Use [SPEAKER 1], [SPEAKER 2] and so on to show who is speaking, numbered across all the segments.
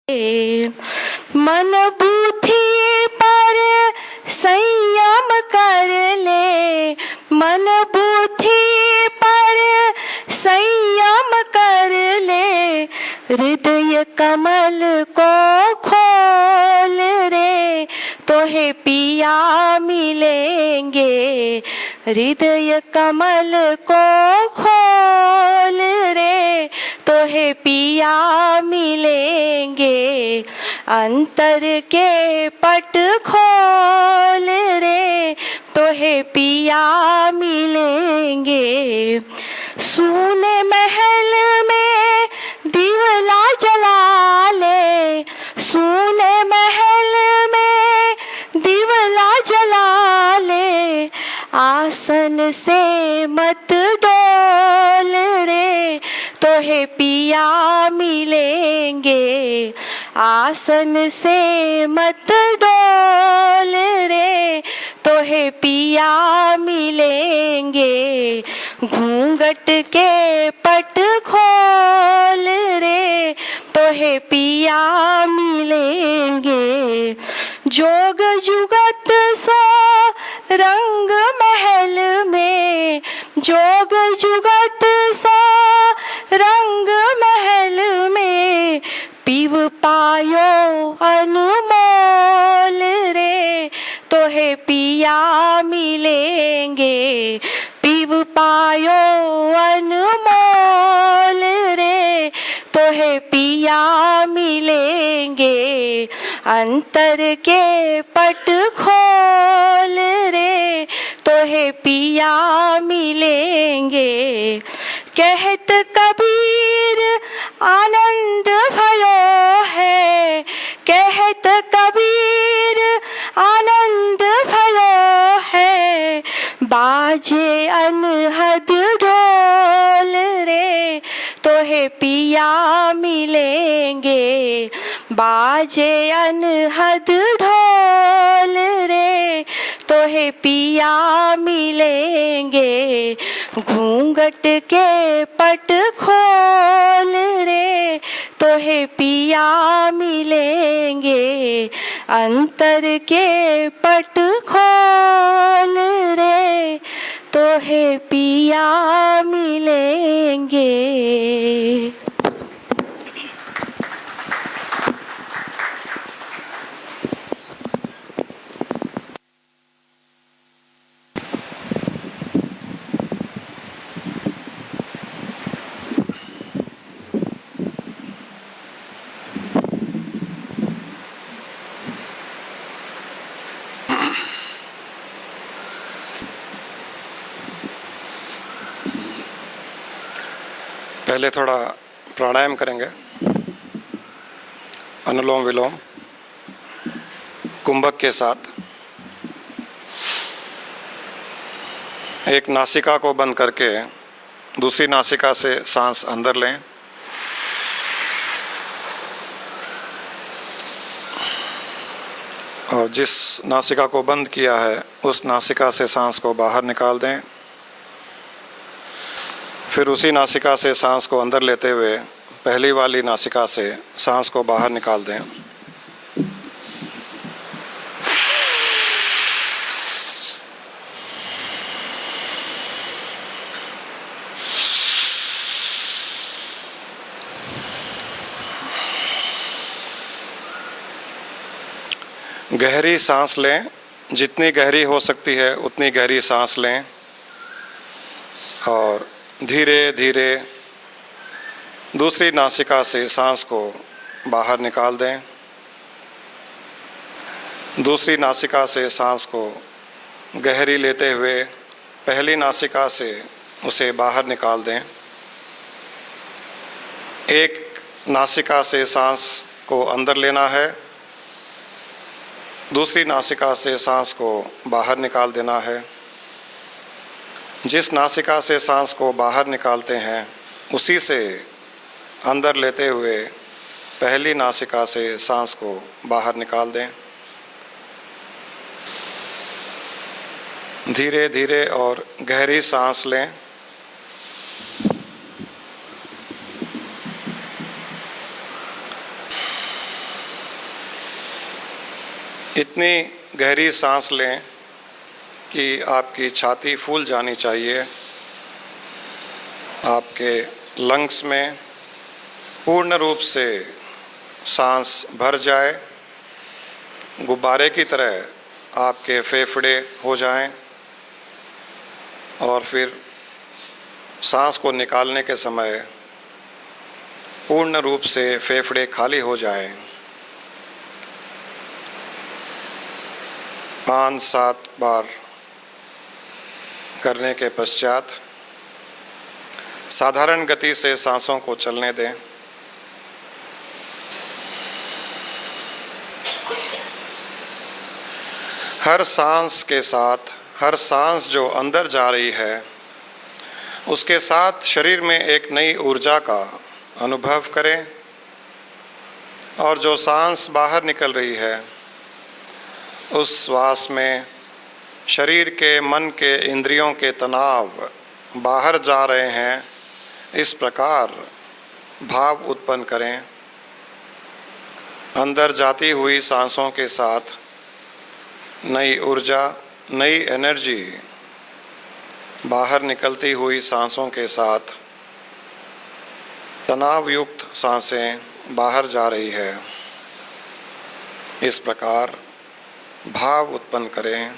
[SPEAKER 1] मन बुद्धि पर संयम कर ले, मन बुद्धि पर संयम कर ले, हृदय कमल को खोल रे, तोहे पिया मिलेंगे, हृदय कमल को खोल रे, तोहे पिया मिलेंगे, अंतर के पट खोल रे, तोहे पिया मिलेंगे। सूने महल में दिवला जला ले, सूने महल में दिवला जला ले, आसन से मत डोल रे, तोहे पिया मिलेंगे, आसन से मत डोल रे, तोहे पिया मिलेंगे, घूंघट के पट खोल रे, तोहे पिया मिलेंगे। जोग जुगत सो रंग महल में, जोग जुगत सो रंग महल में, पीव पायो अनमोल रे, तोहे पिया मिलेंगे, पीव पायो अनमोल रे, तोहे पिया मिलेंगे, अंतर के पट खोल रे, तोहे पिया मिलेंगे। कहत कबीर आनंद भयो है, कहत कबीर आनंद भयो है, बाजे अनहद ढोल रे, तोहे पिया मिलेंगे, बाजे अनहद ढोल रे, तोहे पिया मिलेंगे, घूंघट के पट खोल रे, तोहे पिया मिलेंगे, अंतर के पट खोल रे, तोहे पिया मिलेंगे।
[SPEAKER 2] पहले थोड़ा प्राणायाम करेंगे, अनुलोम विलोम कुंभक के साथ। एक नासिका को बंद करके दूसरी नासिका से सांस अंदर लें, और जिस नासिका को बंद किया है उस नासिका से सांस को बाहर निकाल दें। फिर उसी नासिका से सांस को अंदर लेते हुए पहली वाली नासिका से सांस को बाहर निकाल दें। गहरी सांस लें, जितनी गहरी हो सकती है उतनी गहरी सांस लें, और धीरे धीरे दूसरी नासिका से सांस को बाहर निकाल दें। दूसरी नासिका से सांस को गहरी लेते हुए पहली नासिका से उसे बाहर निकाल दें। एक नासिका से सांस को अंदर लेना है, दूसरी नासिका से सांस को बाहर निकाल देना है। जिस नासिका से सांस को बाहर निकालते हैं उसी से अंदर लेते हुए पहली नासिका से सांस को बाहर निकाल दें। धीरे धीरे और गहरी सांस लें। इतनी गहरी सांस लें कि आपकी छाती फूल जानी चाहिए, आपके लंग्स में पूर्ण रूप से सांस भर जाए, गुब्बारे की तरह आपके फेफड़े हो जाएं, और फिर सांस को निकालने के समय पूर्ण रूप से फेफड़े खाली हो जाएं। 5-7 बार करने के पश्चात साधारण गति से सांसों को चलने दें। हर सांस के साथ, हर सांस जो अंदर जा रही है, उसके साथ शरीर में एक नई ऊर्जा का अनुभव करें, और जो सांस बाहर निकल रही है उस श्वास में शरीर के, मन के, इंद्रियों के तनाव बाहर जा रहे हैं, इस प्रकार भाव उत्पन्न करें। अंदर जाती हुई सांसों के साथ नई ऊर्जा, नई एनर्जी, बाहर निकलती हुई सांसों के साथ तनावयुक्त सांसें बाहर जा रही है। इस प्रकार भाव उत्पन्न करें।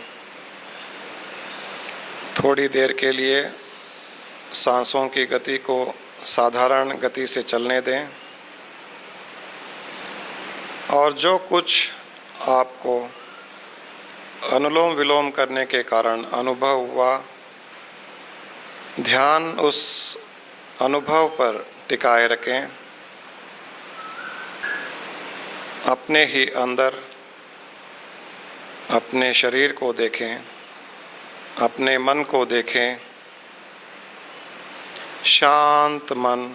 [SPEAKER 2] थोड़ी देर के लिए सांसों की गति को साधारण गति से चलने दें, और जो कुछ आपको अनुलोम विलोम करने के कारण अनुभव हुआ, ध्यान उस अनुभव पर टिकाए रखें। अपने ही अंदर अपने शरीर को देखें, अपने मन को देखें। शांत मन,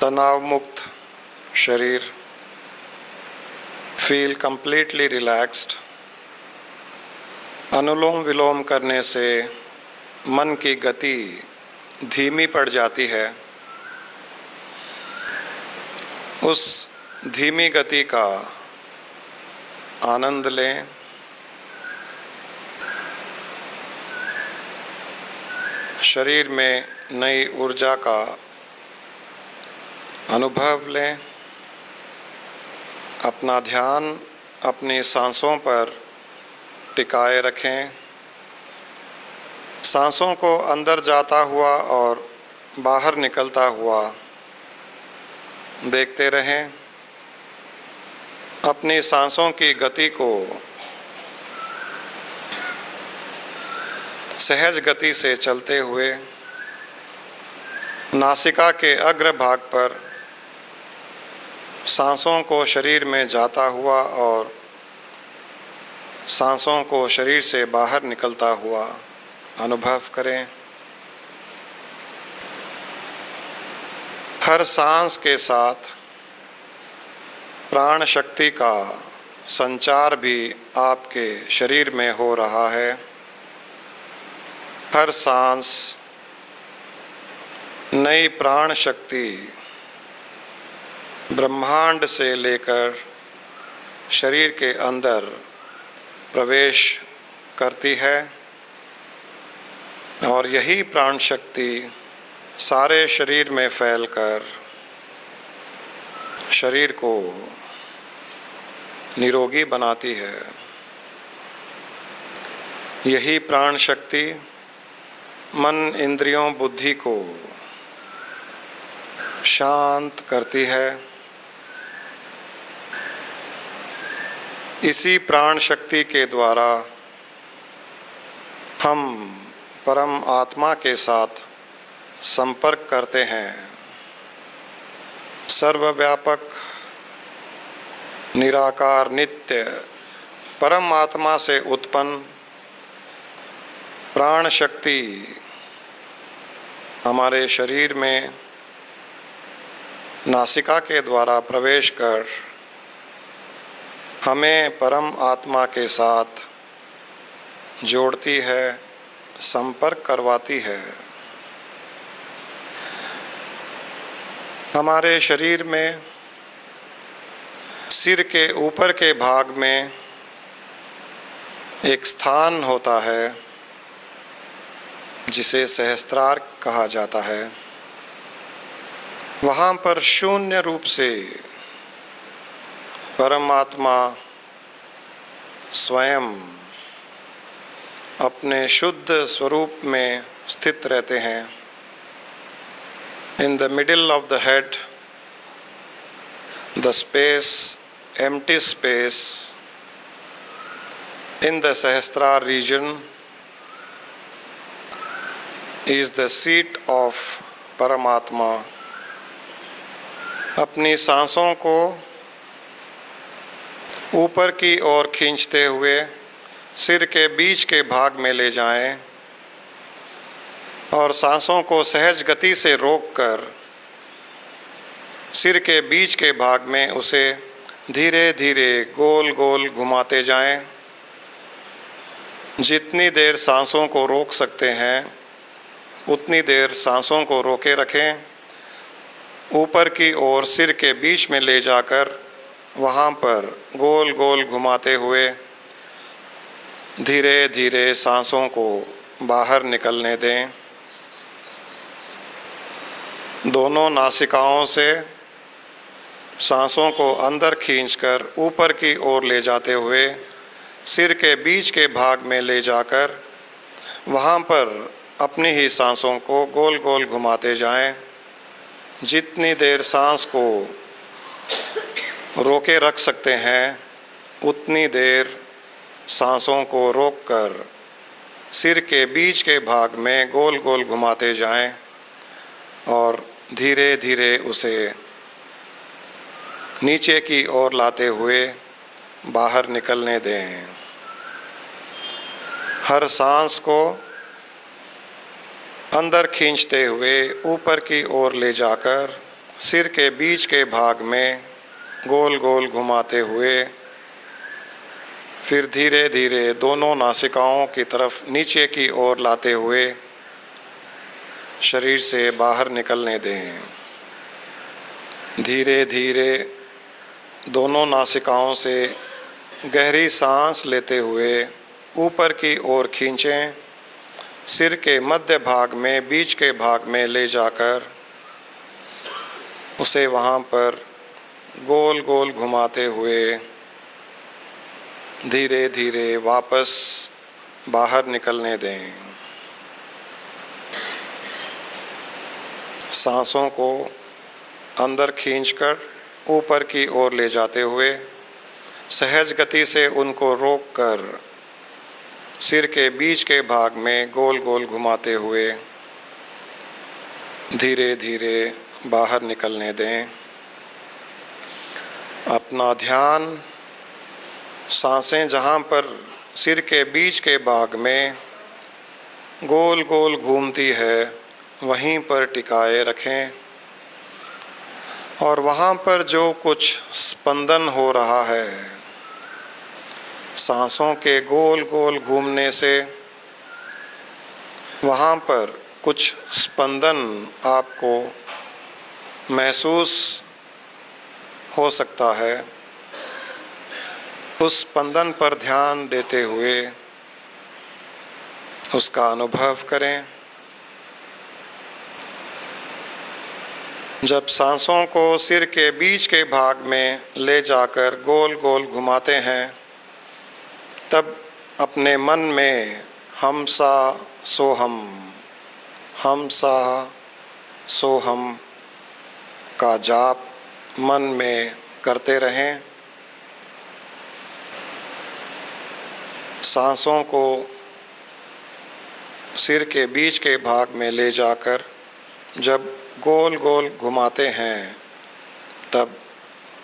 [SPEAKER 2] तनाव मुक्त शरीर, फील कंप्लीटली रिलैक्स्ड। अनुलोम विलोम करने से मन की गति धीमी पड़ जाती है। उस धीमी गति का आनंद लें। शरीर में नई ऊर्जा का अनुभव लें। अपना ध्यान अपनी सांसों पर टिकाए रखें। सांसों को अंदर जाता हुआ और बाहर निकलता हुआ देखते रहें। अपनी सांसों की गति को सहज गति से चलते हुए नासिका के अग्र भाग पर सांसों को शरीर में जाता हुआ और सांसों को शरीर से बाहर निकलता हुआ अनुभव करें। हर सांस के साथ प्राण शक्ति का संचार भी आपके शरीर में हो रहा है। हर सांस नई प्राण शक्ति ब्रह्मांड से लेकर शरीर के अंदर प्रवेश करती है, और यही प्राण शक्ति सारे शरीर में फैलकर शरीर को निरोगी बनाती है। यही प्राण शक्ति मन, इंद्रियों, बुद्धि को शांत करती है। इसी प्राण शक्ति के द्वारा हम परम आत्मा के साथ संपर्क करते हैं। सर्वव्यापक, निराकार, नित्य परम आत्मा से उत्पन्न प्राण शक्ति हमारे शरीर में नासिका के द्वारा प्रवेश कर हमें परम आत्मा के साथ जोड़ती है, संपर्क करवाती है। हमारे शरीर में सिर के ऊपर के भाग में एक स्थान होता है जिसे सहस्त्रार कहा जाता है। वहाँ पर शून्य रूप से परमात्मा स्वयं अपने शुद्ध स्वरूप में स्थित रहते हैं। In the middle of the head, the space, empty space in the Sahasrara region is the seat of Paramatma। अपनी सांसों को ऊपर की ओर खींचते हुए सिर के बीच के भाग में ले जाएं और सांसों को सहज गति से रोककर सिर के बीच के भाग में उसे धीरे धीरे गोल गोल घुमाते जाएं। जितनी देर सांसों को रोक सकते हैं उतनी देर सांसों को रोके रखें। ऊपर की ओर सिर के बीच में ले जाकर वहाँ पर गोल गोल घुमाते हुए धीरे धीरे सांसों को बाहर निकलने दें। दोनों नासिकाओं से सांसों को अंदर खींचकर ऊपर की ओर ले जाते हुए सिर के बीच के भाग में ले जाकर वहाँ पर अपनी ही सांसों को गोल गोल घुमाते जाएं। जितनी देर सांस को रोके रख सकते हैं उतनी देर सांसों को रोककर सिर के बीच के भाग में गोल गोल घुमाते जाएं और धीरे धीरे उसे नीचे की ओर लाते हुए बाहर निकलने दें। हर सांस को अंदर खींचते हुए ऊपर की ओर ले जाकर सिर के बीच के भाग में गोल गोल घुमाते हुए फिर धीरे धीरे दोनों नासिकाओं की तरफ नीचे की ओर लाते हुए शरीर से बाहर निकलने दें। धीरे धीरे दोनों नासिकाओं से गहरी सांस लेते हुए ऊपर की ओर खींचें। सिर के मध्य भाग में बीच के भाग में ले जाकर उसे वहाँ पर गोल गोल घुमाते हुए धीरे धीरे वापस बाहर निकलने दें। सांसों को अंदर खींचकर ऊपर की ओर ले जाते हुए सहज गति से उनको रोककर सिर के बीच के भाग में गोल गोल घुमाते हुए धीरे धीरे बाहर निकलने दें। अपना ध्यान सांसें जहाँ पर सिर के बीच के भाग में गोल गोल घूमती है वहीं पर टिकाए रखें और वहाँ पर जो कुछ स्पंदन हो रहा है सांसों के गोल गोल घूमने से वहाँ पर कुछ स्पंदन आपको महसूस हो सकता है। उस स्पंदन पर ध्यान देते हुए उसका अनुभव करें। जब सांसों को सिर के बीच के भाग में ले जाकर गोल गोल घुमाते हैं तब अपने मन में हम सा सोहम का जाप मन में करते रहें। सांसों को सिर के बीच के भाग में ले जाकर जब गोल गोल घुमाते हैं तब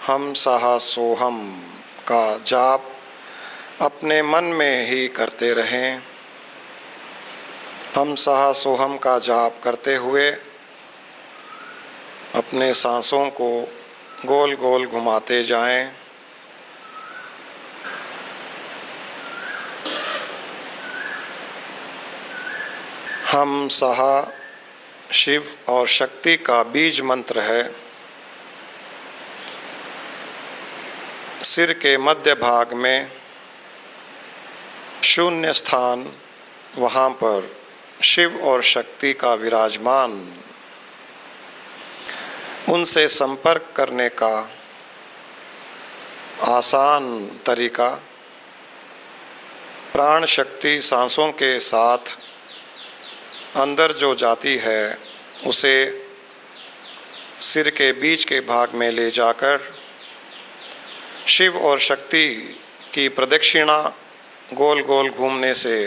[SPEAKER 2] हम सहा सोहम का जाप अपने मन में ही करते रहें। हम सहा सोहम का जाप करते हुए अपने सांसों को गोल गोल घुमाते जाएं। हम सहा शिव और शक्ति का बीज मंत्र है। सिर के मध्य भाग में शून्य स्थान, वहाँ पर शिव और शक्ति का विराजमान, उनसे संपर्क करने का आसान तरीका, प्राण शक्ति सांसों के साथ अंदर जो जाती है उसे सिर के बीच के भाग में ले जाकर शिव और शक्ति की प्रदक्षिणा गोल गोल घूमने से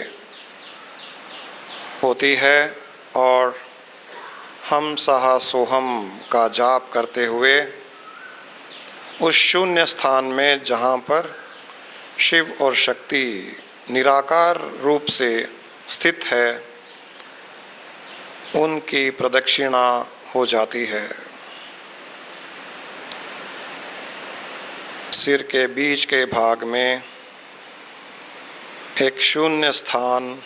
[SPEAKER 2] होती है और हम सहा सोहम का जाप करते हुए उस शून्य स्थान में जहाँ पर शिव और शक्ति निराकार रूप से स्थित है, उनकी प्रदक्षिणा हो जाती है। सिर के बीच के भाग में एक शून्य स्थान,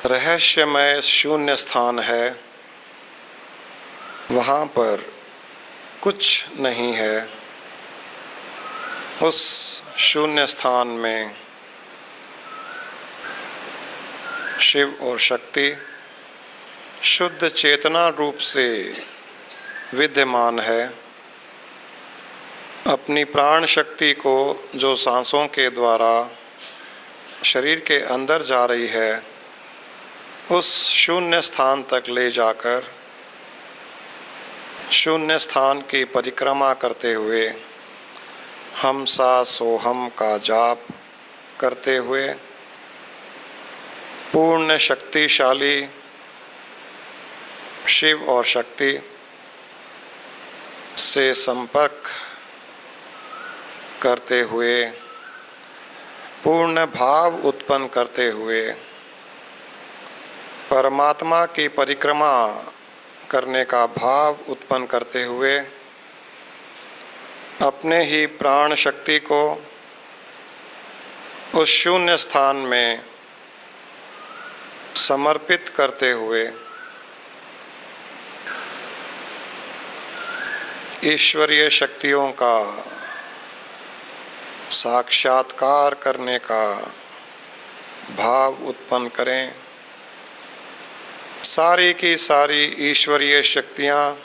[SPEAKER 2] रहस्यमय शून्य स्थान है। वहाँ पर कुछ नहीं है। उस शून्य स्थान में शिव और शक्ति शुद्ध चेतना रूप से विद्यमान है। अपनी प्राण शक्ति को जो सांसों के द्वारा शरीर के अंदर जा रही है, उस शून्य स्थान तक ले जाकर शून्य स्थान की परिक्रमा करते हुए हम सा सोहम का जाप करते हुए पूर्ण शक्तिशाली शिव और शक्ति से संपर्क करते हुए, पूर्ण भाव उत्पन्न करते हुए, परमात्मा की परिक्रमा करने का भाव उत्पन्न करते हुए अपने ही प्राण शक्ति को उस शून्य स्थान में समर्पित करते हुए ईश्वरीय शक्तियों का साक्षात्कार करने का भाव उत्पन्न करें। सारी की सारी ईश्वरीय शक्तियाँ,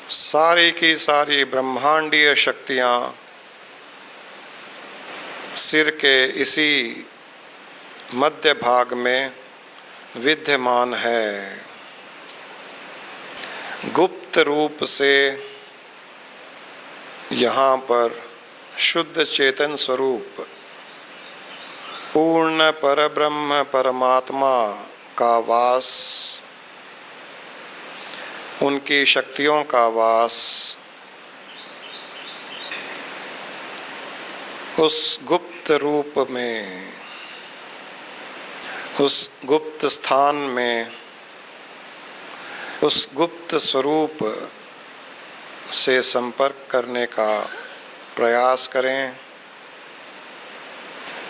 [SPEAKER 2] सारी की सारी ब्रह्मांडीय शक्तियाँ सिर के इसी मध्य भाग में विद्यमान है। गुप्त रूप से यहाँ पर शुद्ध चेतन स्वरूप पूर्ण परब्रह्म परमात्मा का वास, उनकी शक्तियों का वास उस गुप्त रूप में, उस गुप्त स्थान में, उस गुप्त स्वरूप से संपर्क करने का प्रयास करें।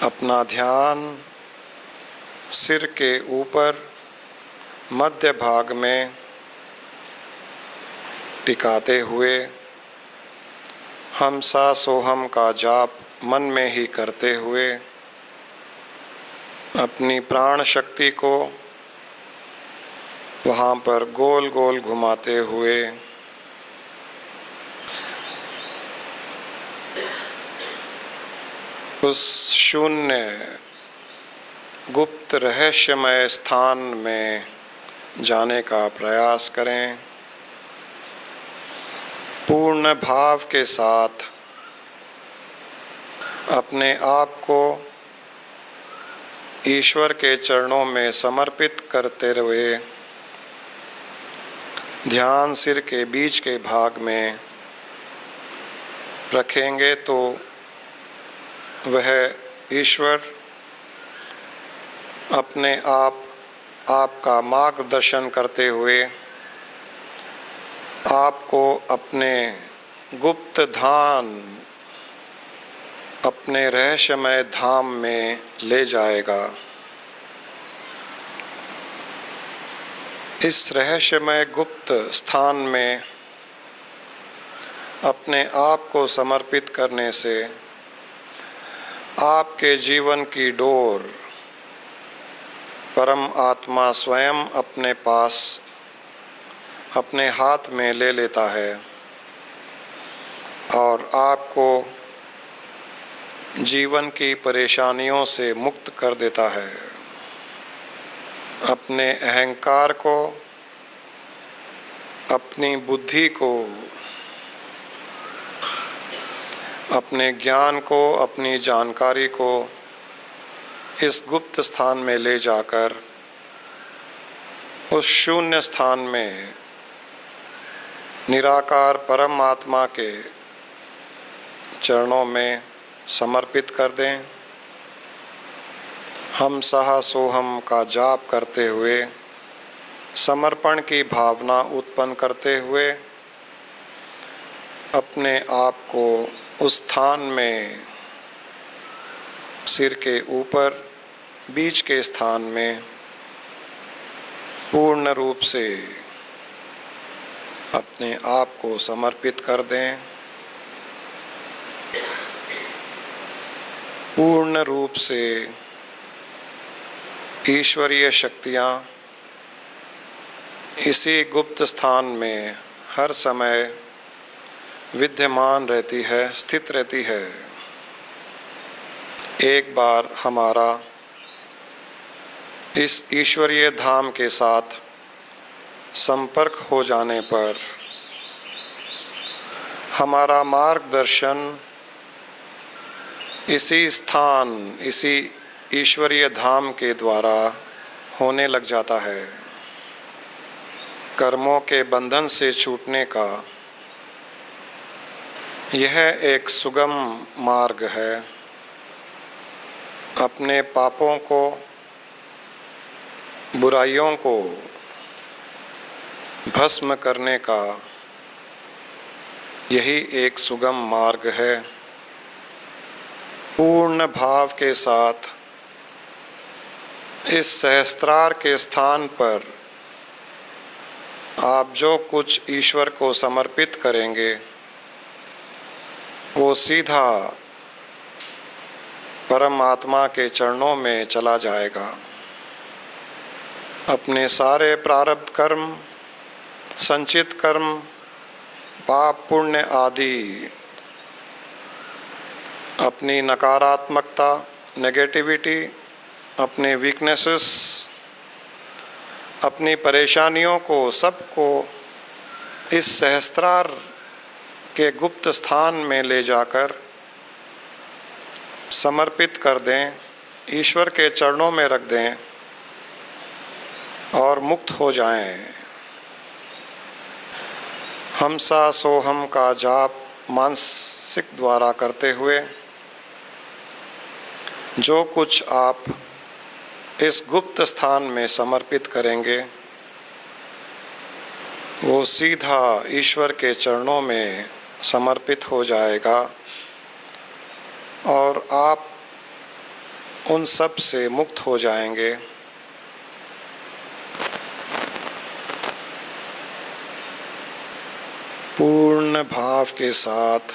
[SPEAKER 2] अपना ध्यान सिर के ऊपर मध्य भाग में टिकाते हुए हम सा सोहम का जाप मन में ही करते हुए अपनी प्राण शक्ति को वहाँ पर गोल गोल घुमाते हुए उस शून्य गुप्त रहस्यमय स्थान में जाने का प्रयास करें। पूर्ण भाव के साथ अपने आप को ईश्वर के चरणों में समर्पित करते हुए ध्यान सिर के बीच के भाग में रखेंगे तो वह ईश्वर अपने आप आपका मार्गदर्शन करते हुए आपको अपने गुप्त धाम, अपने रहस्यमय धाम में ले जाएगा। इस रहस्यमय गुप्त स्थान में अपने आप को समर्पित करने से आपके जीवन की डोर परम आत्मा स्वयं अपने पास अपने हाथ में ले लेता है और आपको जीवन की परेशानियों से मुक्त कर देता है। अपने अहंकार को, अपनी बुद्धि को, अपने ज्ञान को, अपनी जानकारी को इस गुप्त स्थान में ले जाकर उस शून्य स्थान में निराकार परम आत्मा के चरणों में समर्पित कर दें। हम सहा सोहम का जाप करते हुए, समर्पण की भावना उत्पन्न करते हुए अपने आप को उस स्थान में, सिर के ऊपर बीच के स्थान में पूर्ण रूप से अपने आप को समर्पित कर दें। पूर्ण रूप से ईश्वरीय शक्तियाँ इसी गुप्त स्थान में हर समय विद्यमान रहती है, स्थित रहती है। एक बार हमारा इस ईश्वरीय धाम के साथ संपर्क हो जाने पर हमारा मार्गदर्शन इसी स्थान, इसी ईश्वरीय धाम के द्वारा होने लग जाता है। कर्मों के बंधन से छूटने का यह एक सुगम मार्ग है। अपने पापों को, बुराइयों को भस्म करने का यही एक सुगम मार्ग है। पूर्ण भाव के साथ इस सहस्त्रार के स्थान पर आप जो कुछ ईश्वर को समर्पित करेंगे वो सीधा परमात्मा के चरणों में चला जाएगा। अपने सारे प्रारब्ध कर्म, संचित कर्म, पाप पुण्य आदि, अपनी नकारात्मकता, नेगेटिविटी, अपने वीकनेसेस, अपनी परेशानियों को, सबको इस सहस्त्रार के गुप्त स्थान में ले जाकर समर्पित कर दें, ईश्वर के चरणों में रख दें और मुक्त हो जाएं। हमसा सोहम का जाप मानसिक द्वारा करते हुए जो कुछ आप इस गुप्त स्थान में समर्पित करेंगे वो सीधा ईश्वर के चरणों में समर्पित हो जाएगा और आप उन सब से मुक्त हो जाएंगे। पूर्ण भाव के साथ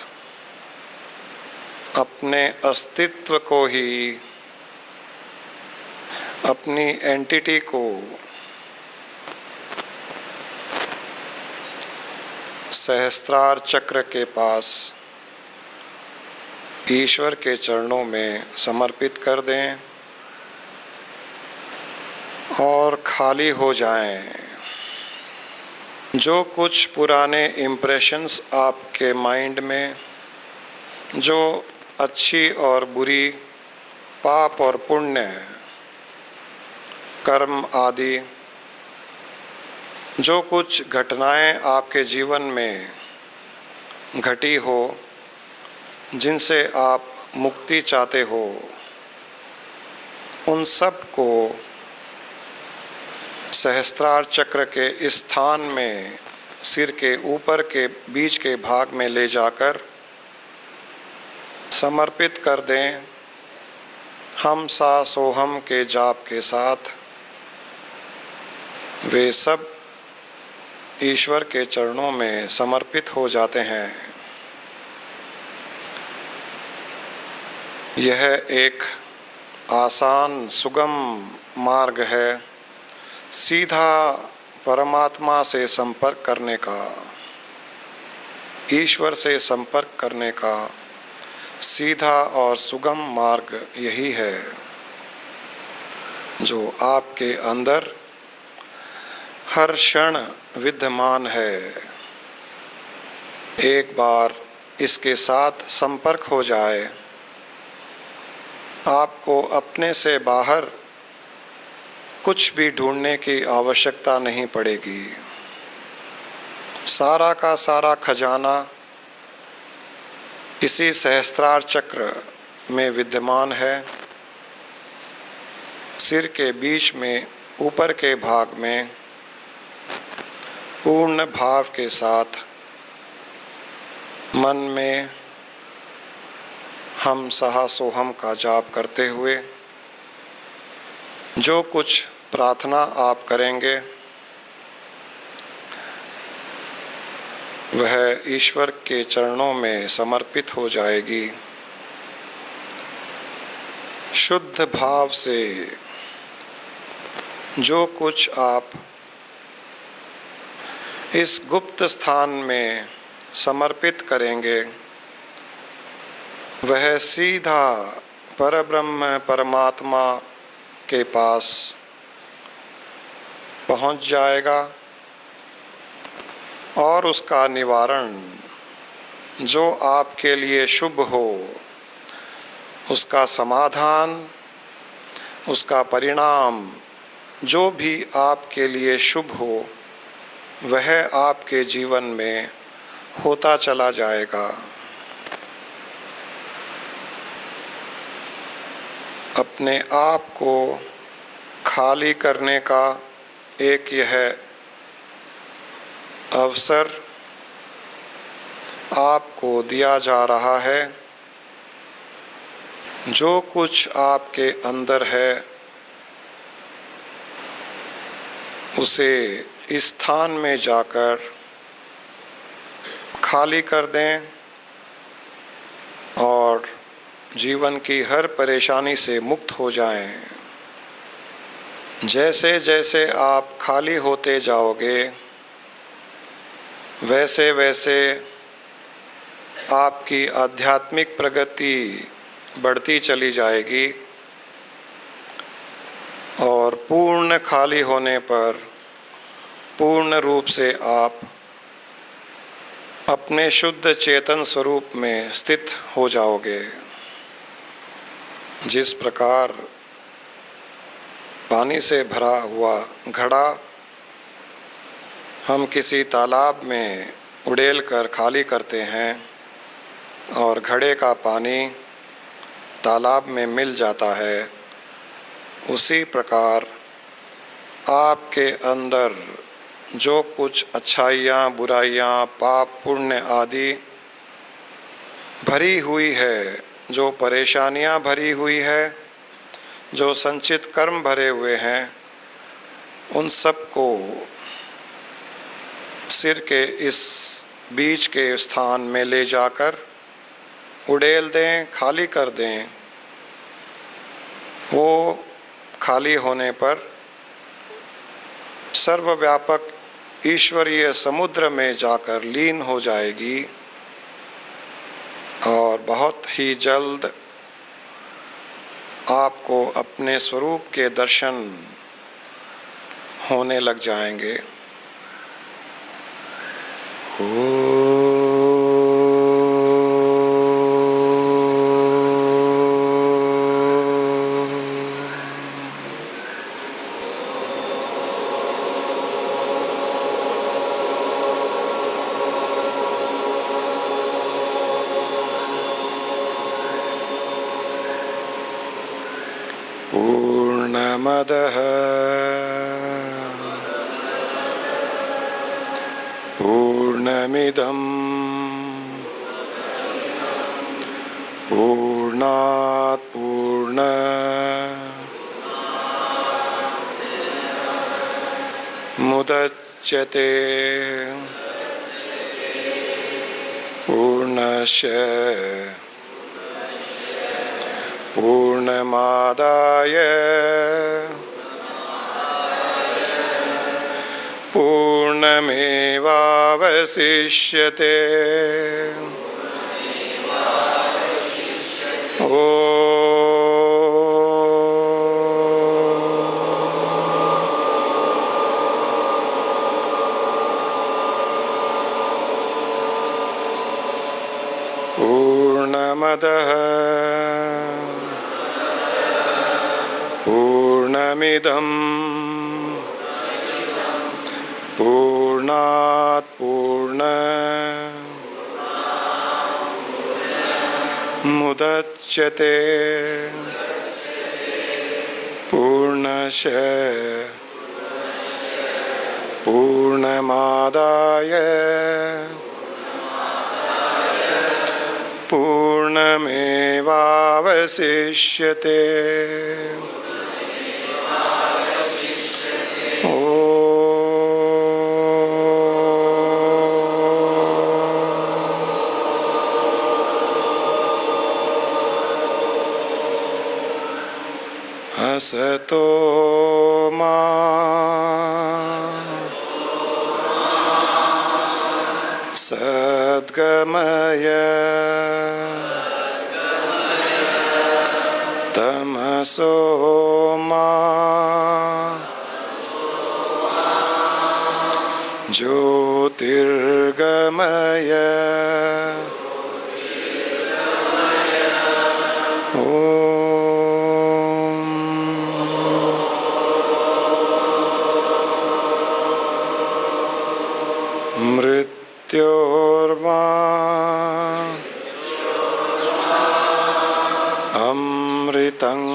[SPEAKER 2] अपने अस्तित्व को ही, अपनी एंटिटी को सहस्त्रार चक्र के पास ईश्वर के चरणों में समर्पित कर दें और खाली हो जाएं। जो कुछ पुराने इम्प्रेशंस आपके माइंड में, जो अच्छी और बुरी, पाप और पुण्य, कर्म आदि, जो कुछ घटनाएं आपके जीवन में घटी हो, जिनसे आप मुक्ति चाहते हो, उन सब को सहस्त्रार चक्र के इस स्थान में, सिर के ऊपर के बीच के भाग में ले जाकर समर्पित कर दें। हम सा सोहम के जाप के साथ वे सब ईश्वर के चरणों में समर्पित हो जाते हैं। यह एक आसान सुगम मार्ग है सीधा परमात्मा से संपर्क करने का, ईश्वर से संपर्क करने का सीधा और सुगम मार्ग यही है जो आपके अंदर हर क्षण विद्यमान है। एक बार इसके साथ संपर्क हो जाए, आपको अपने से बाहर कुछ भी ढूंढने की आवश्यकता नहीं पड़ेगी। सारा का सारा खजाना इसी सहस्त्रार चक्र में विद्यमान है। सिर के बीच में ऊपर के भाग में पूर्ण भाव के साथ मन में हम सहा सोहम का जाप करते हुए जो कुछ प्रार्थना आप करेंगे वह ईश्वर के चरणों में समर्पित हो जाएगी। शुद्ध भाव से जो कुछ आप इस गुप्त स्थान में समर्पित करेंगे वह सीधा परब्रह्म परमात्मा के पास पहुंच जाएगा और उसका निवारण जो आपके लिए शुभ हो, उसका समाधान, उसका परिणाम जो भी आपके लिए शुभ हो वह आपके जीवन में होता चला जाएगा। अपने आप को खाली करने का एक यह अवसर आपको दिया जा रहा है। जो कुछ आपके अंदर है उसे इस स्थान में जाकर खाली कर दें और जीवन की हर परेशानी से मुक्त हो जाएं। जैसे जैसे आप खाली होते जाओगे वैसे वैसे आपकी आध्यात्मिक प्रगति बढ़ती चली जाएगी और पूर्ण खाली होने पर पूर्ण रूप से आप अपने शुद्ध चेतन स्वरूप में स्थित हो जाओगे। जिस प्रकार पानी से भरा हुआ घड़ा हम किसी तालाब में उड़ेल कर खाली करते हैं और घड़े का पानी तालाब में मिल जाता है, उसी प्रकार आपके अंदर जो कुछ अच्छाइयाँ, बुराइयाँ, पाप, पुण्य आदि भरी हुई है, जो परेशानियाँ भरी हुई है, जो संचित कर्म भरे हुए हैं, उन सब को सिर के इस बीच के स्थान में ले जाकर उड़ेल दें, खाली कर दें। वो खाली होने पर सर्वव्यापक ईश्वरीय समुद्र में जाकर लीन हो जाएगी और बहुत ही जल्द आपको अपने स्वरूप के दर्शन होने लग जाएंगे। पूर्णमदः पूर्णमिदं पूर्णात् पूर्णमुदच्यते पूर्णस्य पूर्णमादाय पूर्णमेवावशिष्यते। पूर्णमदः पूर्णमिदं पूर्णात् पूर्णमुदच्यते पूर्णस्य पूर्णमादाय पूर्णमेवावशिष्यते। असतो मा सद्गमय तमसो मा ज्योतिर्गमय। मृत्योर्मा अमृतंगमय।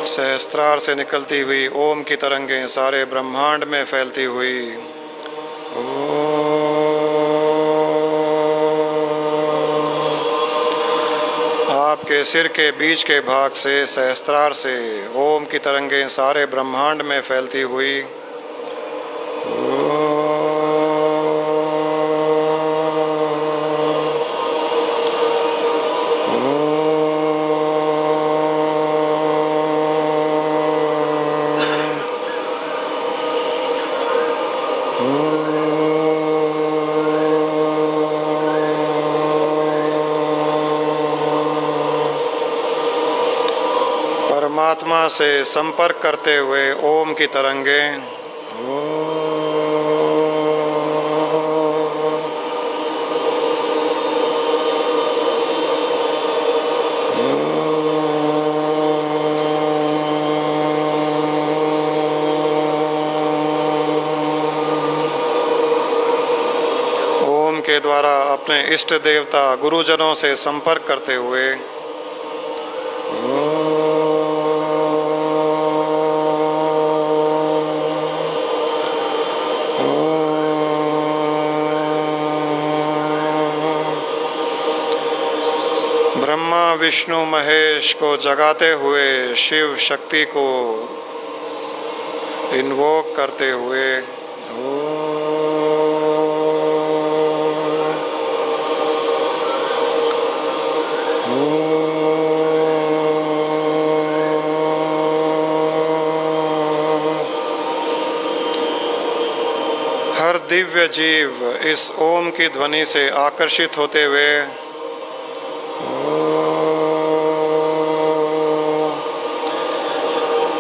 [SPEAKER 2] सहस्त्रार से निकलती हुई ओम की तरंगें सारे ब्रह्मांड में फैलती हुई आपके सिर के बीच के भाग से सहस्त्रार से ओम की तरंगें सारे ब्रह्मांड में फैलती हुई परमात्मा से संपर्क करते हुए ओम की तरंगें ओम के द्वारा अपने इष्ट देवता गुरुजनों से संपर्क करते हुए ब्रह्मा विष्णु महेश को जगाते हुए शिव शक्ति को इन्वोक करते हुए हर दिव्य जीव इस ओम की ध्वनि से आकर्षित होते हुए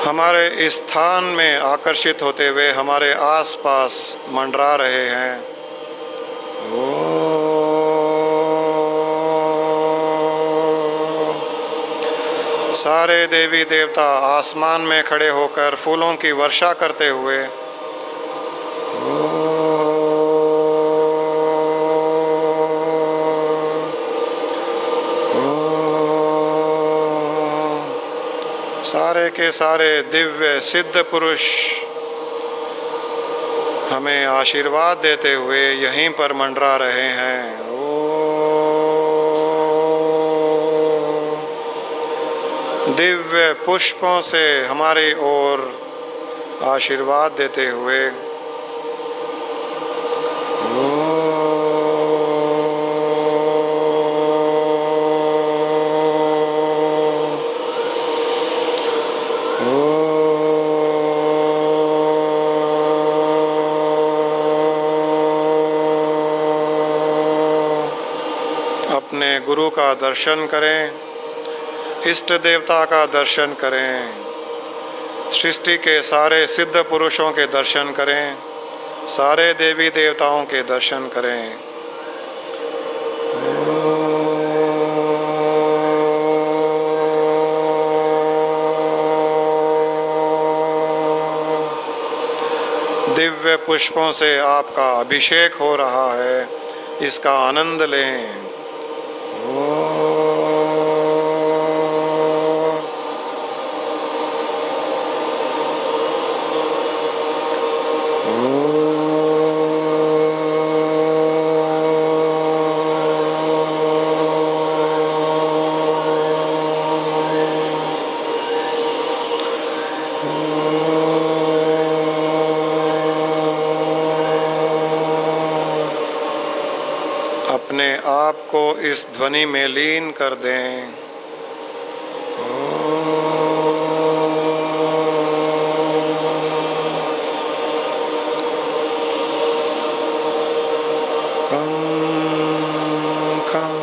[SPEAKER 2] हमारे इस स्थान में आकर्षित होते हुए हमारे आसपास मंडरा रहे हैं। सारे देवी देवता आसमान में खड़े होकर फूलों की वर्षा करते हुए सारे के सारे दिव्य सिद्ध पुरुष हमें आशीर्वाद देते हुए यहीं पर मंडरा रहे हैं। दिव्य पुष्पों से हमारी ओर आशीर्वाद देते हुए अपने गुरु का दर्शन करें, इष्ट देवता का दर्शन करें, सृष्टि के सारे सिद्ध पुरुषों के दर्शन करें, सारे देवी देवताओं के दर्शन करें। दिव्य पुष्पों से आपका अभिषेक हो रहा है, इसका आनंद लें। अपने आप को इस ध्वनि में लीन कर दें। कम कम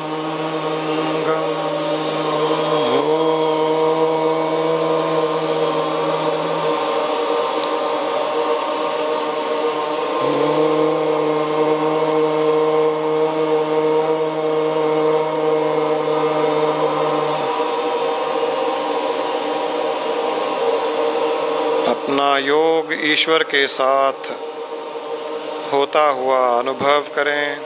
[SPEAKER 2] गम हो। अपना योग ईश्वर के साथ होता हुआ अनुभव करें।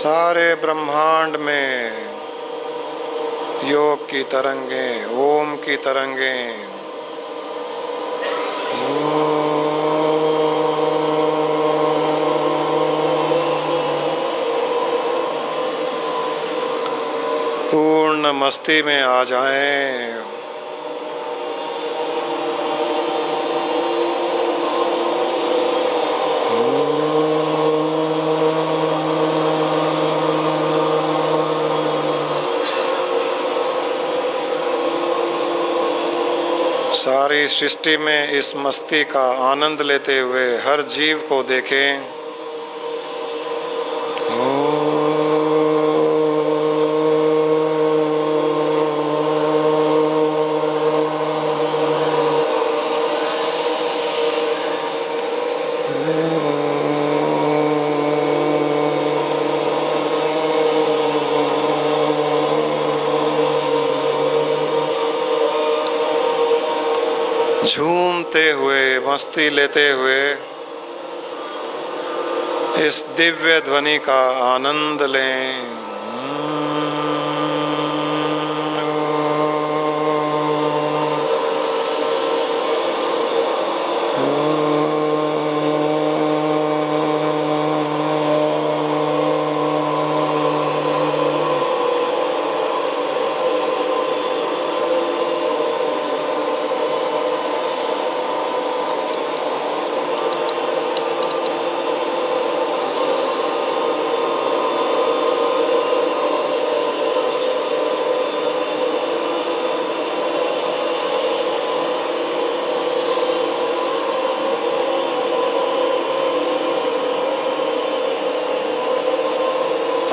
[SPEAKER 2] सारे ब्रह्मांड में योग की तरंगें, ओम की तरंगें। पूर्ण मस्ती में आ जाएं। सारी सृष्टि में इस मस्ती का आनंद लेते हुए हर जीव को देखें। झूमते हुए, मस्ती लेते हुए इस दिव्य ध्वनि का आनंद लें।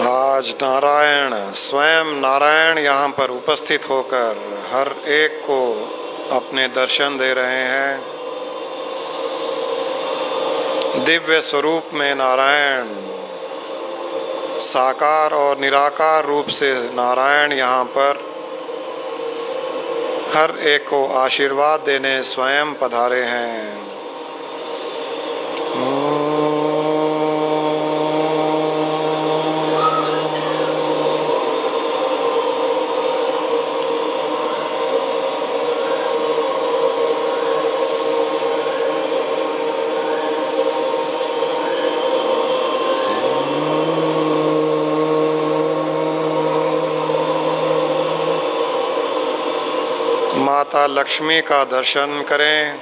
[SPEAKER 2] आज नारायण, स्वयं नारायण यहाँ पर उपस्थित होकर हर एक को अपने दर्शन दे रहे हैं। दिव्य स्वरूप में नारायण, साकार और निराकार रूप से नारायण यहाँ पर हर एक को आशीर्वाद देने स्वयं पधारे हैं। माता लक्ष्मी का दर्शन करें,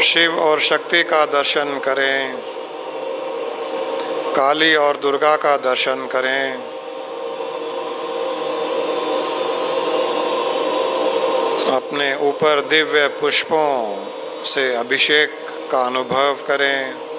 [SPEAKER 2] शिव और शक्ति का दर्शन करें, काली और दुर्गा का दर्शन करें। अपने ऊपर दिव्य पुष्पों से अभिषेक का अनुभव करें।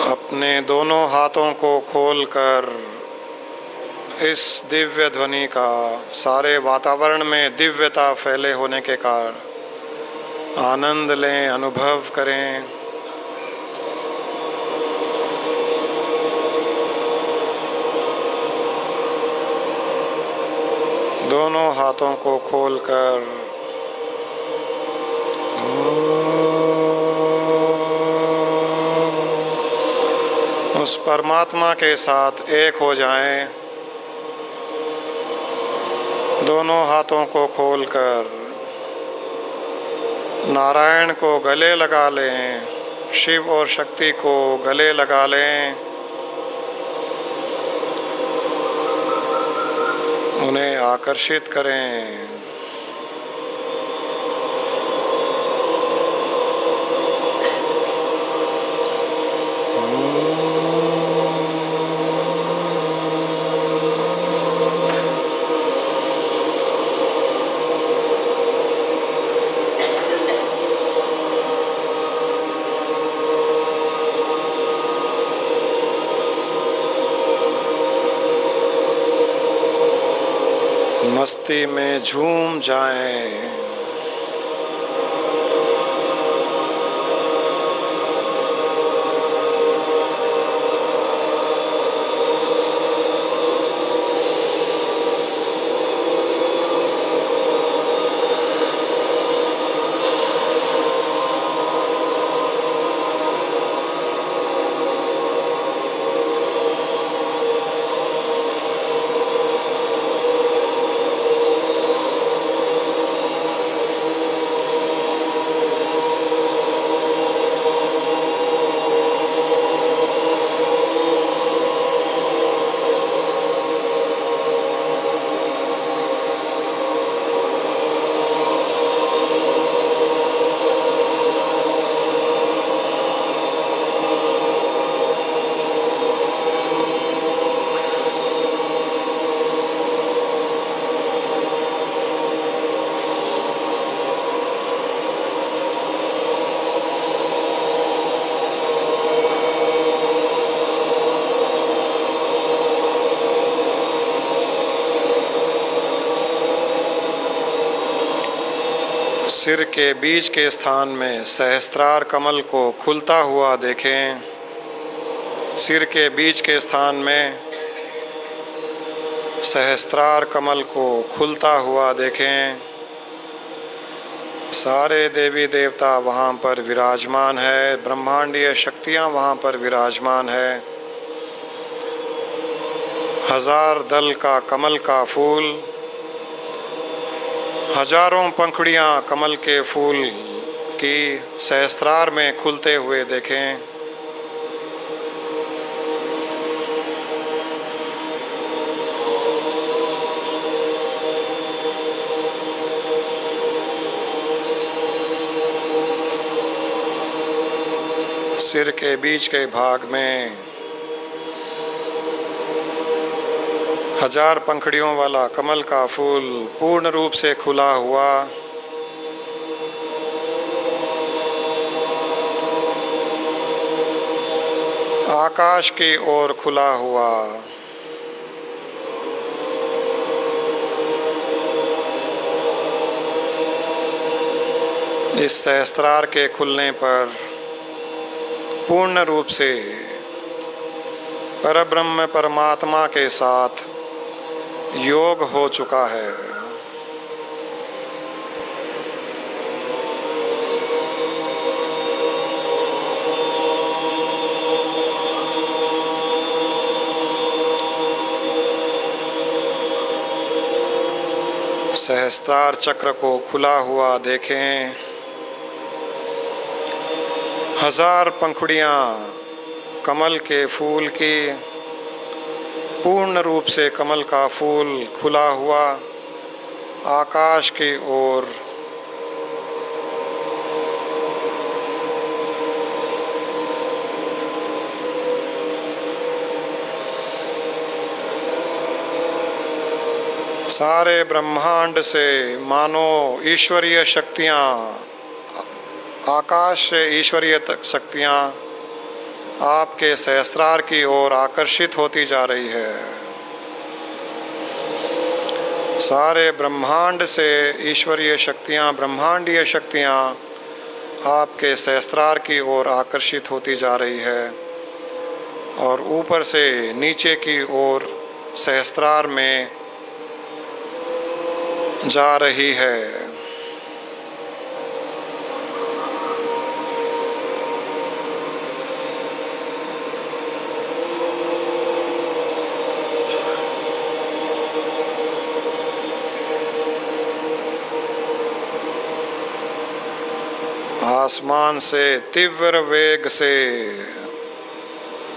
[SPEAKER 2] अपने दोनों हाथों को खोलकर इस दिव्य ध्वनि का सारे वातावरण में दिव्यता फैले होने के कारण आनंद लें, अनुभव करें। दोनों हाथों को खोलकर उस परमात्मा के साथ एक हो जाएं। दोनों हाथों को खोलकर नारायण को गले लगा लें, शिव और शक्ति को गले लगा लें। उन्हें आकर्षित करें। मस्ती में झूम जाएं। सिर के बीच के स्थान में सहस्त्रार कमल को खुलता हुआ देखें। सिर के बीच के स्थान में सहस्त्रार कमल को खुलता हुआ देखें। सारे देवी देवता वहाँ पर विराजमान है, ब्रह्मांडीय शक्तियाँ वहाँ पर विराजमान है। हजार दल का कमल का फूल, हजारों पंखुड़ियाँ कमल के फूल की सहस्त्रार में खुलते हुए देखें। सिर के बीच के भाग में हजार पंखुड़ियों वाला कमल का फूल पूर्ण रूप से खुला हुआ। आकाश की ओर खुला हुआ। इस सहस्त्रार के खुलने पर पूर्ण रूप से परब्रह्म परमात्मा के साथ योग हो चुका है। सहस्त्रार चक्र को खुला हुआ देखें। हजार पंखुड़ियाँ कमल के फूल की, पूर्ण रूप से कमल का फूल खुला हुआ आकाश की ओर। सारे ब्रह्मांड से मानो ईश्वरीय शक्तियाँ, आकाश से ईश्वरीय शक्तियाँ आपके सहस्त्रार की ओर आकर्षित होती जा रही है। सारे ब्रह्मांड से ईश्वरीय शक्तियाँ, ब्रह्मांडीय शक्तियाँ आपके सहस्त्रार की ओर आकर्षित होती जा रही है और ऊपर से नीचे की ओर सहस्त्रार में जा रही है। आसमान से तीव्र वेग से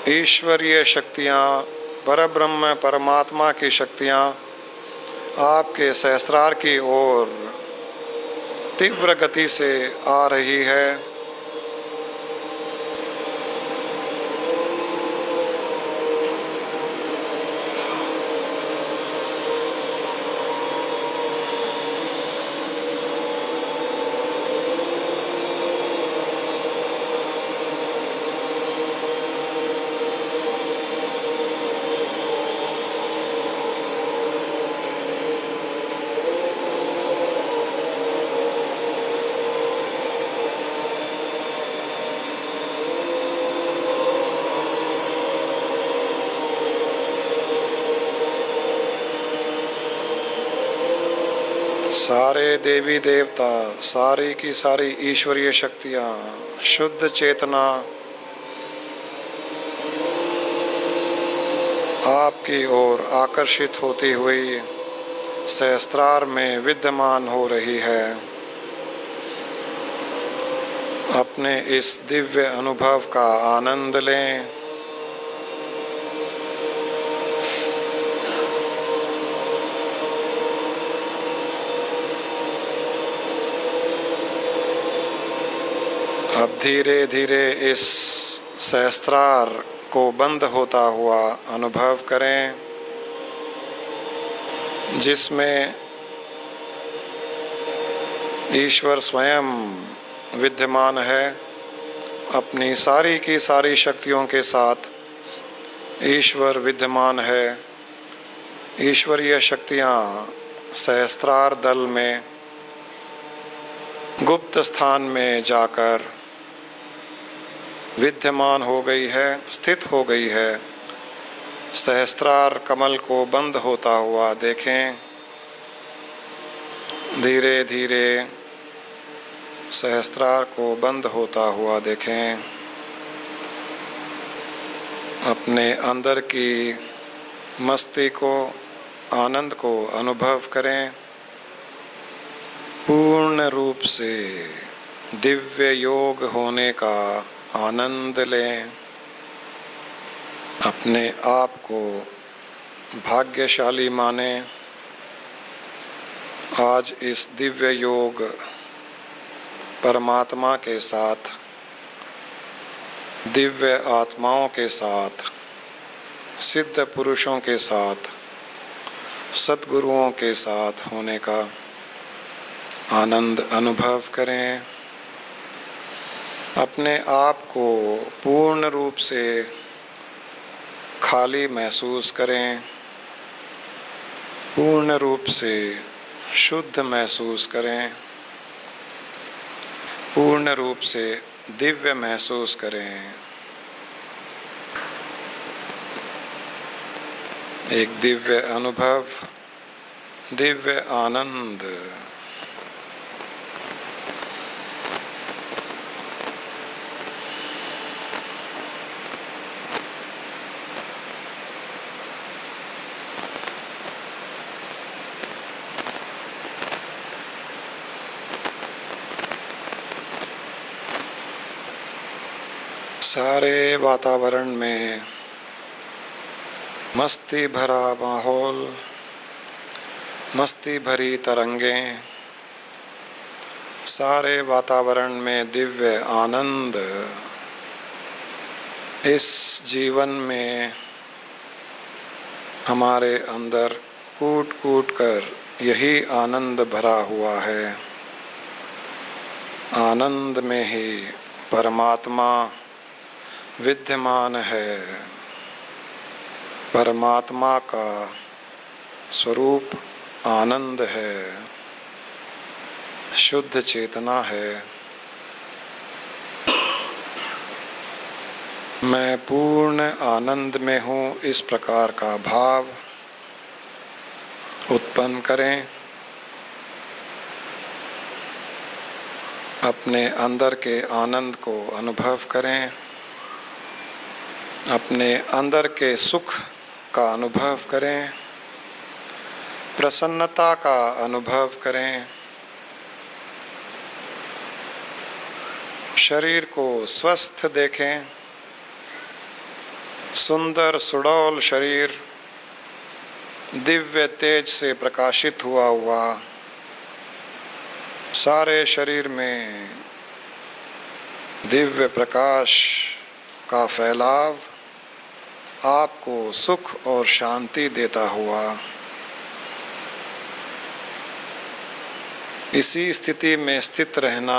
[SPEAKER 2] ईश्वरीय शक्तियाँ, परब्रह्म परमात्मा की शक्तियाँ आपके सहस्त्रार की ओर तीव्र गति से आ रही है। सारे देवी देवता, सारी की सारी ईश्वरीय शक्तियाँ, शुद्ध चेतना आपकी ओर आकर्षित होती हुई सहस्त्रार में विद्यमान हो रही है। अपने इस दिव्य अनुभव का आनंद लें। अब धीरे धीरे इस सहस्त्रार को बंद होता हुआ अनुभव करें, जिसमें ईश्वर स्वयं विद्यमान है। अपनी सारी की सारी शक्तियों के साथ ईश्वर विद्यमान है। ईश्वरीय शक्तियाँ सहस्त्रार दल में गुप्त स्थान में जाकर विद्यमान हो गई है, स्थित हो गई है। सहस्त्रार कमल को बंद होता हुआ देखें। धीरे धीरे सहस्त्रार को बंद होता हुआ देखें। अपने अंदर की मस्ती को, आनंद को अनुभव करें। पूर्ण रूप से दिव्य योग होने का आनंद लें। अपने आप को भाग्यशाली माने। आज इस दिव्य योग परमात्मा के साथ, दिव्य आत्माओं के साथ, सिद्ध पुरुषों के साथ, सद्गुरुओं के साथ होने का आनंद अनुभव करें। अपने आप को पूर्ण रूप से खाली महसूस करें। पूर्ण रूप से शुद्ध महसूस करें। पूर्ण रूप से दिव्य महसूस करें। एक दिव्य अनुभव, दिव्य आनंद। सारे वातावरण में मस्ती भरा माहौल, मस्ती भरी तरंगें, सारे वातावरण में दिव्य आनंद। इस जीवन में हमारे अंदर कूट कूट कर यही आनंद भरा हुआ है। आनंद में ही परमात्मा विद्यमान है। परमात्मा का स्वरूप आनंद है, शुद्ध चेतना है। मैं पूर्ण आनंद में हूँ, इस प्रकार का भाव उत्पन्न करें। अपने अंदर के आनंद को अनुभव करें। अपने अंदर के सुख का अनुभव करें। प्रसन्नता का अनुभव करें। शरीर को स्वस्थ देखें। सुंदर सुडौल शरीर दिव्य तेज से प्रकाशित हुआ सारे शरीर में दिव्य प्रकाश का फैलाव आपको सुख और शांति देता हुआ। इसी स्थिति में स्थित रहना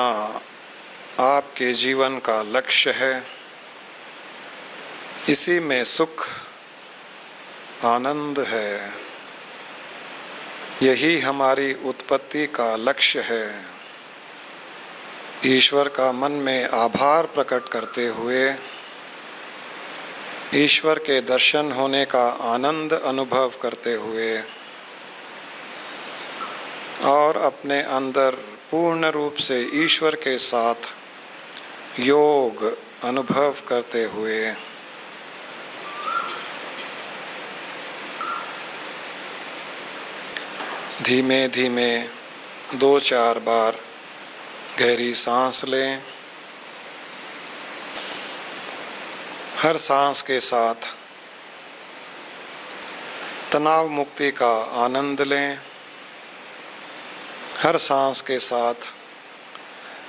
[SPEAKER 2] आपके जीवन का लक्ष्य है। इसी में सुख आनंद है। यही हमारी उत्पत्ति का लक्ष्य है। ईश्वर का मन में आभार प्रकट करते हुए, ईश्वर के दर्शन होने का आनंद अनुभव करते हुए और अपने अंदर पूर्ण रूप से ईश्वर के साथ योग अनुभव करते हुए धीमे धीमे 2-4 बार गहरी सांस लें। हर सांस के साथ तनाव मुक्ति का आनंद लें। हर सांस के साथ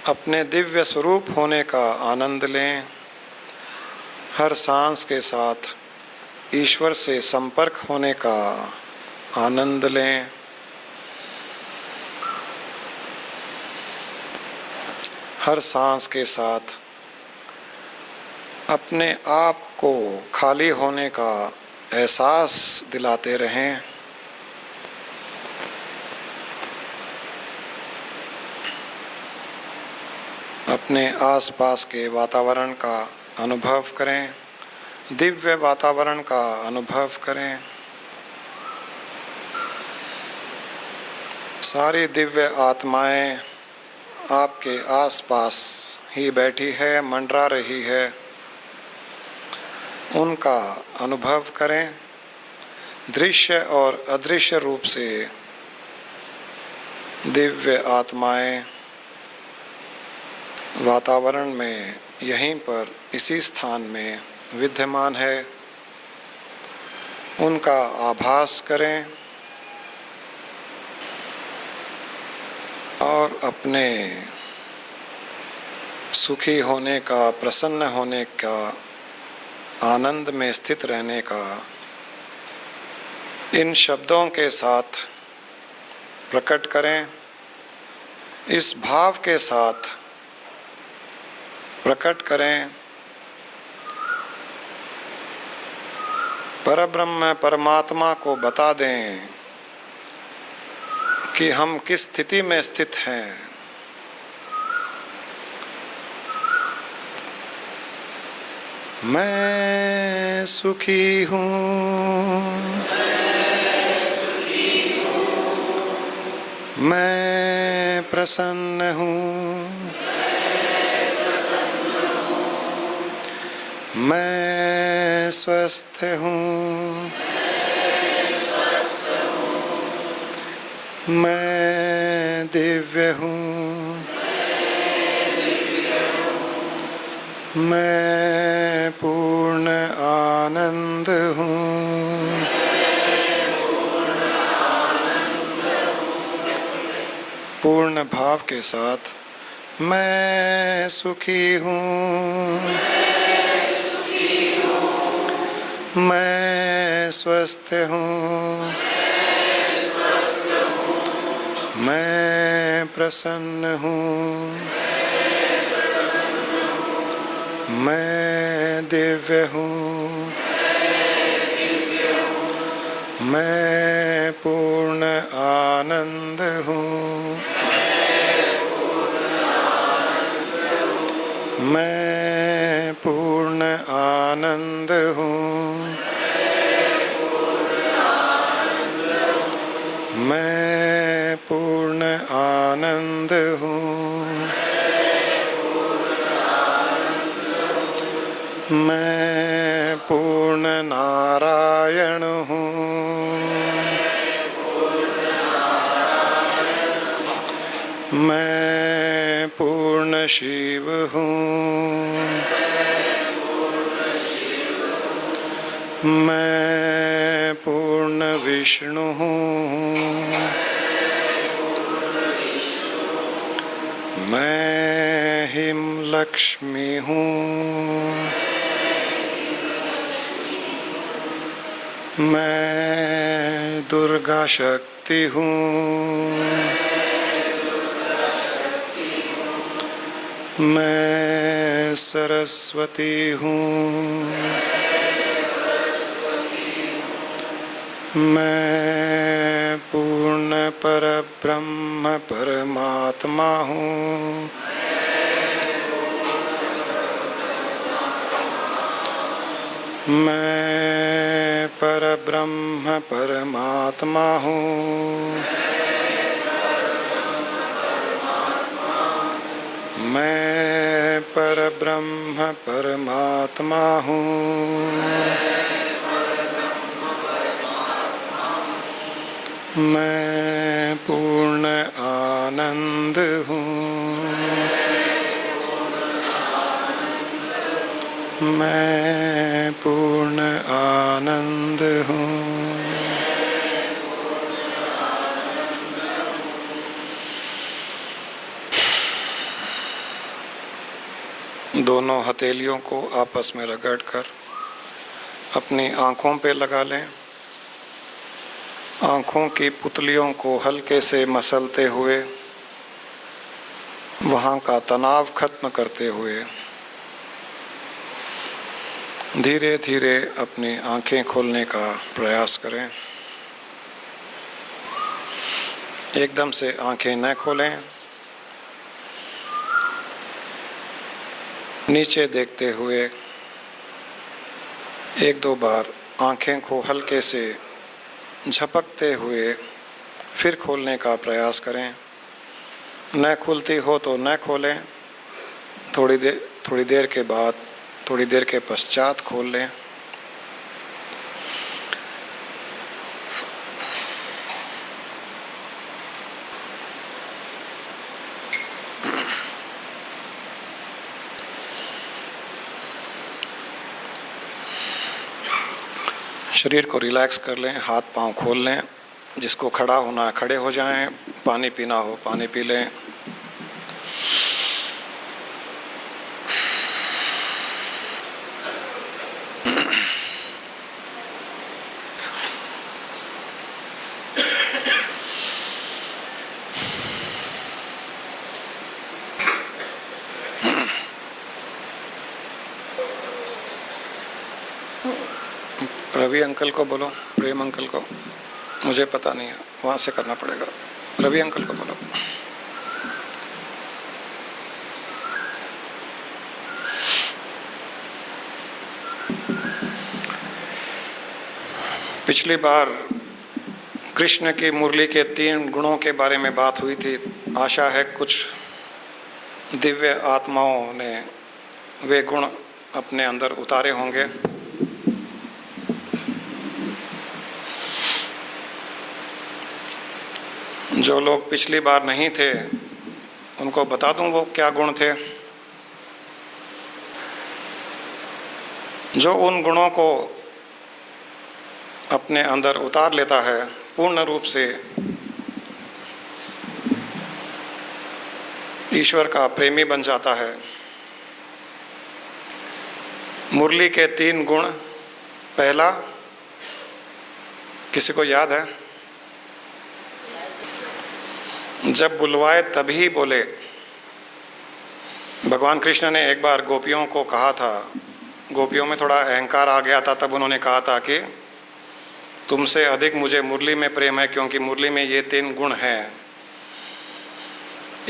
[SPEAKER 2] अपने दिव्य स्वरूप होने का आनंद लें। हर सांस के साथ ईश्वर से संपर्क होने का आनंद लें। हर सांस के साथ अपने आप को खाली होने का एहसास दिलाते रहें। अपने आसपास के वातावरण का अनुभव करें, दिव्य वातावरण का अनुभव करें। सारी दिव्य आत्माएं आपके आसपास ही बैठी है, मंडरा रही है, उनका अनुभव करें। दृश्य और अदृश्य रूप से दिव्य आत्माएं वातावरण में यहीं पर इसी स्थान में विद्यमान है, उनका आभास करें और अपने सुखी होने का, प्रसन्न होने का, आनंद में स्थित रहने का इन शब्दों के साथ प्रकट करें। इस भाव के साथ प्रकट करें। परब्रह्म परमात्मा को बता दें कि हम किस स्थिति में स्थित हैं। मैं सुखी हूँ, मैं प्रसन्न हूँ, मैं स्वस्थ हूँ, मैं दिव्य हूँ, मैं पूर्ण आनंद हूँ, पूर्ण भाव के साथ मैं सुखी हूँ, मैं स्वस्थ हूँ, मैं प्रसन्न हूँ, मैं दिव्य हूँ, मैं पूर्ण आनंद हूँ, मैं पूर्ण आनंद हूँ, मैं पूर्ण आनंद हूँ, मैं पूर्ण नारायण हूँ, मैं पूर्ण शिव हूँ, मैं पूर्ण विष्णु हूँ, मैं हिम लक्ष्मी हूँ, मैं दुर्गा शक्ति हूँ, मैं सरस्वती हूँ, मैं पूर्ण परब्रह्म परमात्मा हूँ, मैं परब्रह्म परमात्मा हूँ, मैं परब्रह्म परमात्मा हूँ। मैं पूर्ण आनंद हूँ। मैं पूर्ण आनंद हूँ। दोनों हथेलियों को आपस में रगड़कर अपनी आँखों पे लगा लें। आँखों की पुतलियों को हल्के से मसलते हुए, वहाँ का तनाव खत्म करते हुए धीरे धीरे अपनी आँखें खोलने का प्रयास करें। एकदम से आँखें न खोलें। नीचे देखते हुए एक दो बार आँखें को हल्के से झपकते हुए फिर खोलने का प्रयास करें। न खुलती हो तो न खोलें। थोड़ी देर के बाद, थोड़ी देर के पश्चात खोल लें। शरीर को रिलैक्स कर लें। हाथ पांव खोल लें। जिसको खड़ा होना है खड़े हो जाएं। पानी पीना हो पानी पी लें। रवि अंकल को बोलो, प्रेम अंकल को, मुझे पता नहीं है, वहाँ से करना पड़ेगा। रवि अंकल को बोलो। पिछली बार कृष्ण की मुरली के 3 गुणों के बारे में बात हुई थी। आशा है कुछ दिव्य आत्माओं ने वे गुण अपने अंदर उतारे होंगे। जो लोग पिछली बार नहीं थे उनको बता दूं वो क्या गुण थे। जो उन गुणों को अपने अंदर उतार लेता है, पूर्ण रूप से ईश्वर का प्रेमी बन जाता है। मुरली के 3 गुण, पहला किसी को याद है? जब बुलवाए तभी बोले। भगवान कृष्ण ने एक बार गोपियों को कहा था, गोपियों में थोड़ा अहंकार आ गया था, तब उन्होंने कहा था कि तुमसे अधिक मुझे मुरली में प्रेम है, क्योंकि मुरली में ये 3 गुण हैं।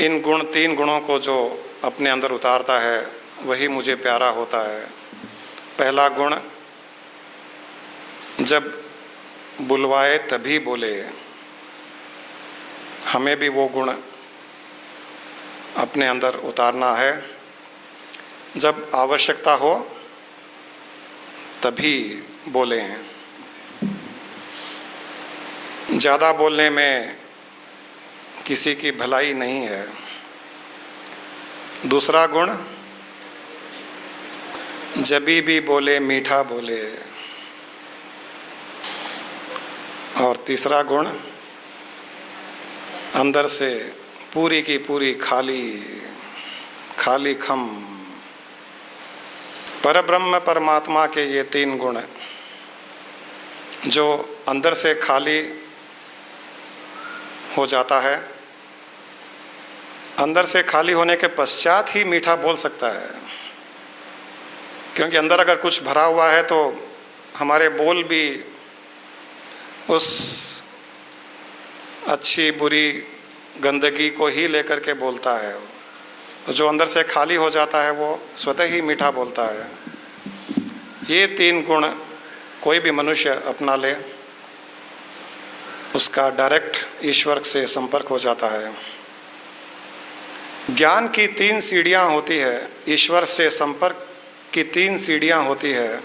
[SPEAKER 2] इन 3 गुणों को जो अपने अंदर उतारता है वही मुझे प्यारा होता है। पहला गुण, जब बुलवाए तभी बोले। हमें भी वो गुण अपने अंदर उतारना है। जब आवश्यकता हो तभी बोले हैं। ज़्यादा बोलने में किसी की भलाई नहीं है। दूसरा गुण, जभी भी बोले मीठा बोले। और तीसरा गुण, अंदर से पूरी की पूरी खाली खम। परब्रह्म परमात्मा के ये 3 गुण जो अंदर से खाली हो जाता है, अंदर से खाली होने के पश्चात ही मीठा बोल सकता है। क्योंकि अंदर अगर कुछ भरा हुआ है तो हमारे बोल भी उस अच्छी बुरी गंदगी को ही लेकर के बोलता है। तो जो अंदर से खाली हो जाता है वो स्वतः ही मीठा बोलता है। ये 3 गुण कोई भी मनुष्य अपना ले, उसका डायरेक्ट ईश्वर से संपर्क हो जाता है। ज्ञान की 3 सीढ़ियाँ होती है, ईश्वर से संपर्क की 3 सीढ़ियाँ होती है,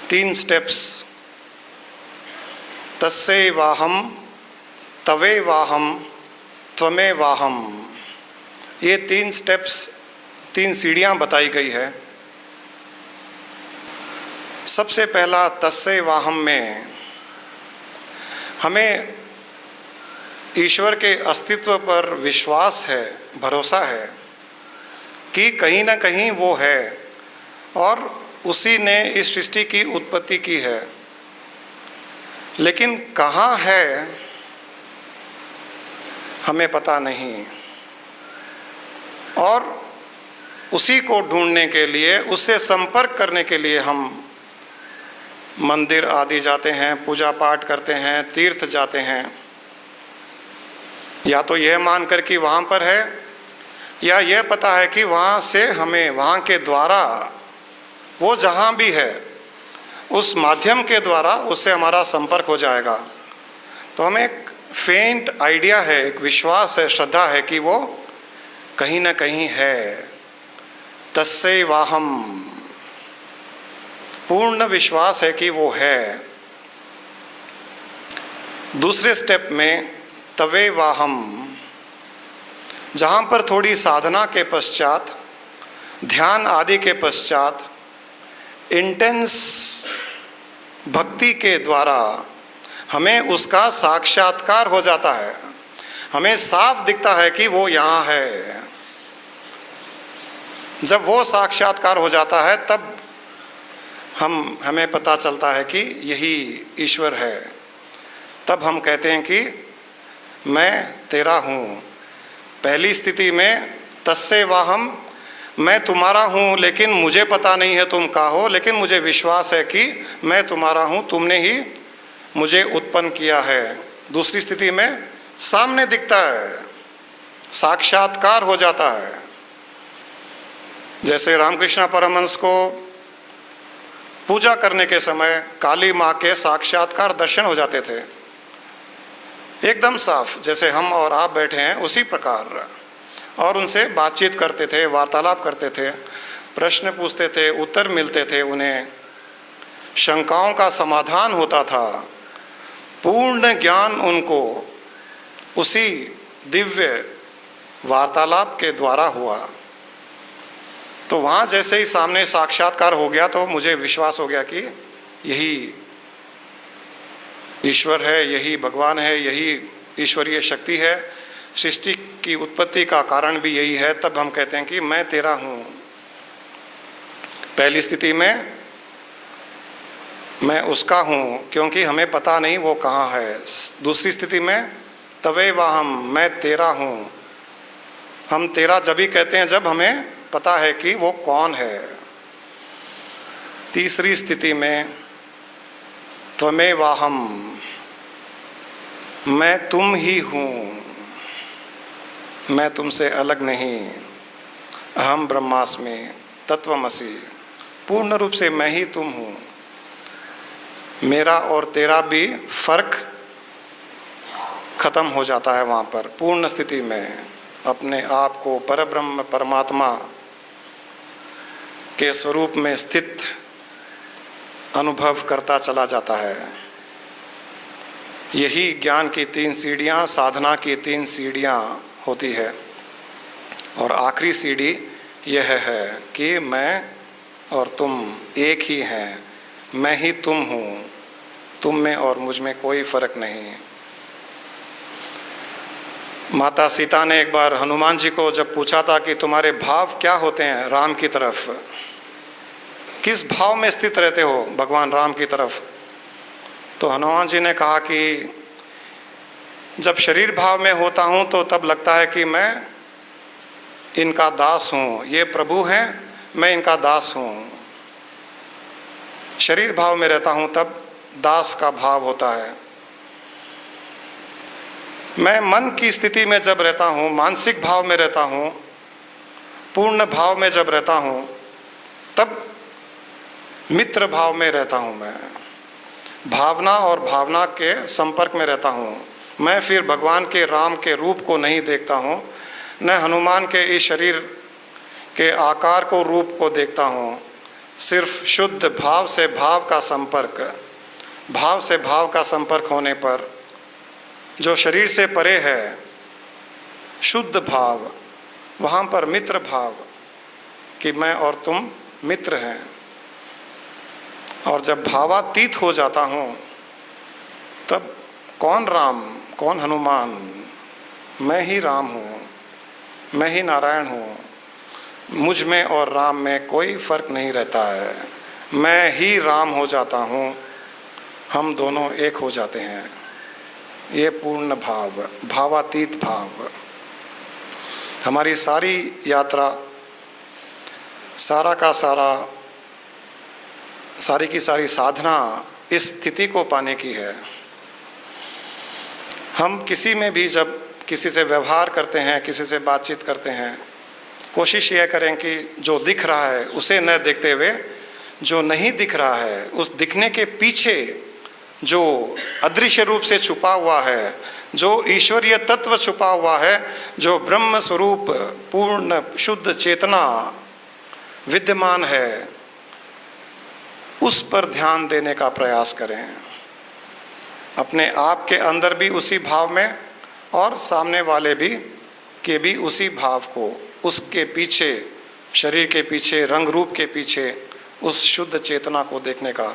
[SPEAKER 2] 3 स्टेप्स। तस्से वाहम, तवे वाहम, त्वमे वाहम, ये 3 स्टेप्स, 3 सीढ़ियाँ बताई गई है। सबसे पहला तस्से वाहम में हमें ईश्वर के अस्तित्व पर विश्वास है, भरोसा है कि कहीं ना कहीं वो है और उसी ने इस सृष्टि की उत्पत्ति की है, लेकिन कहाँ है हमें पता नहीं। और उसी को ढूंढने के लिए, उससे संपर्क करने के लिए हम मंदिर आदि जाते हैं, पूजा पाठ करते हैं, तीर्थ जाते हैं, या तो यह मानकर कि वहाँ पर है, या यह पता है कि वहाँ से हमें, वहाँ के द्वारा, वो जहाँ भी है उस माध्यम के द्वारा उससे हमारा संपर्क हो जाएगा। तो हमें एक फेंट आइडिया है, एक विश्वास है, श्रद्धा है कि वो कहीं ना कहीं है। तस्से वाहम, पूर्ण विश्वास है कि वो है। दूसरे स्टेप में तवे वाहम, जहाँ पर थोड़ी साधना के पश्चात, ध्यान आदि के पश्चात, इंटेंस भक्ति के द्वारा हमें उसका साक्षात्कार हो जाता है, हमें साफ दिखता है कि वो यहाँ है। जब वो साक्षात्कार हो जाता है तब हमें पता चलता है कि यही ईश्वर है। तब हम कहते हैं कि मैं तेरा हूँ। पहली स्थिति में तस्से वाहम, मैं तुम्हारा हूँ लेकिन मुझे पता नहीं है तुम का हो, लेकिन मुझे विश्वास है कि मैं तुम्हारा हूँ, तुमने ही मुझे उत्पन्न किया है। दूसरी स्थिति में सामने दिखता है, साक्षात्कार हो जाता है। जैसे रामकृष्ण परमहंस को पूजा करने के समय काली माँ के साक्षात्कार दर्शन हो जाते थे, एकदम साफ, जैसे हम और आप बैठे हैं उसी प्रकार। और उनसे बातचीत करते थे, वार्तालाप करते थे, प्रश्न पूछते थे, उत्तर मिलते थे, उन्हें शंकाओं का समाधान होता था। पूर्ण ज्ञान उनको उसी दिव्य वार्तालाप के द्वारा हुआ। तो वहाँ जैसे ही सामने साक्षात्कार हो गया तो मुझे विश्वास हो गया कि यही ईश्वर है, यही भगवान है, यही ईश्वरीय शक्ति है, सृष्टि की उत्पत्ति का कारण भी यही है। तब हम कहते हैं कि मैं तेरा हूँ। पहली स्थिति में मैं उसका हूँ क्योंकि हमें पता नहीं वो कहाँ है। दूसरी स्थिति में तवे वाहम, मैं तेरा हूँ। हम तेरा जब भी कहते हैं जब हमें पता है कि वो कौन है। तीसरी स्थिति में त्वमे वाहम, मैं तुम ही हूँ, मैं तुमसे अलग नहीं। अहम ब्रह्मास्मि तत्वमसि, पूर्ण रूप से मैं ही तुम हूँ। मेरा और तेरा भी फर्क खत्म हो जाता है वहाँ पर। पूर्ण स्थिति में अपने आप को परब्रह्म परमात्मा के स्वरूप में स्थित अनुभव करता चला जाता है। यही ज्ञान की 3 सीढ़ियाँ, साधना की 3 सीढ़ियाँ होती है। और आखिरी सीढ़ी यह है कि मैं और तुम एक ही हैं, मैं ही तुम हूँ, तुम में और मुझ में कोई फर्क नहीं। माता सीता ने एक बार हनुमान जी को जब पूछा था कि तुम्हारे भाव क्या होते हैं राम की तरफ, किस भाव में स्थित रहते हो भगवान राम की तरफ, तो हनुमान जी ने कहा कि जब शरीर भाव में होता हूँ तो तब लगता है कि मैं इनका दास हूँ, ये प्रभु हैं, मैं इनका दास हूँ। शरीर भाव में रहता हूँ तब दास का भाव होता है। मैं मन की स्थिति में जब रहता हूँ, मानसिक भाव में रहता हूँ, पूर्ण भाव में जब रहता हूँ तब मित्र भाव में रहता हूँ। मैं भावना और भावना के संपर्क में रहता हूँ। मैं फिर भगवान के राम के रूप को नहीं देखता हूँ, न हनुमान के इस शरीर के आकार को, रूप को देखता हूँ, सिर्फ शुद्ध भाव से भाव का संपर्क, भाव से भाव का संपर्क होने पर जो शरीर से परे है, शुद्ध भाव, वहाँ पर मित्र भाव कि मैं और तुम मित्र हैं। और जब भावातीत हो जाता हूँ तब कौन राम कौन हनुमान, मैं ही राम हूँ, मैं ही नारायण हूँ। मुझ में और राम में कोई फर्क नहीं रहता है, मैं ही राम हो जाता हूँ, हम दोनों एक हो जाते हैं। ये पूर्ण भाव, भावातीत भाव। हमारी सारी यात्रा, सारा का सारा, सारी की सारी साधना इस स्थिति को पाने की है। हम किसी में भी जब किसी से व्यवहार करते हैं, किसी से बातचीत करते हैं, कोशिश यह करें कि जो दिख रहा है उसे न देखते हुए जो नहीं दिख रहा है, उस दिखने के पीछे जो अदृश्य रूप से छुपा हुआ है, जो ईश्वरीय तत्व छुपा हुआ है, जो ब्रह्म स्वरूप पूर्ण शुद्ध चेतना विद्यमान है, उस पर ध्यान देने का प्रयास करें। अपने आप के अंदर भी उसी भाव में और सामने वाले भी के भी उसी भाव को, उसके पीछे, शरीर के पीछे, रंग रूप के पीछे उस शुद्ध चेतना को देखने का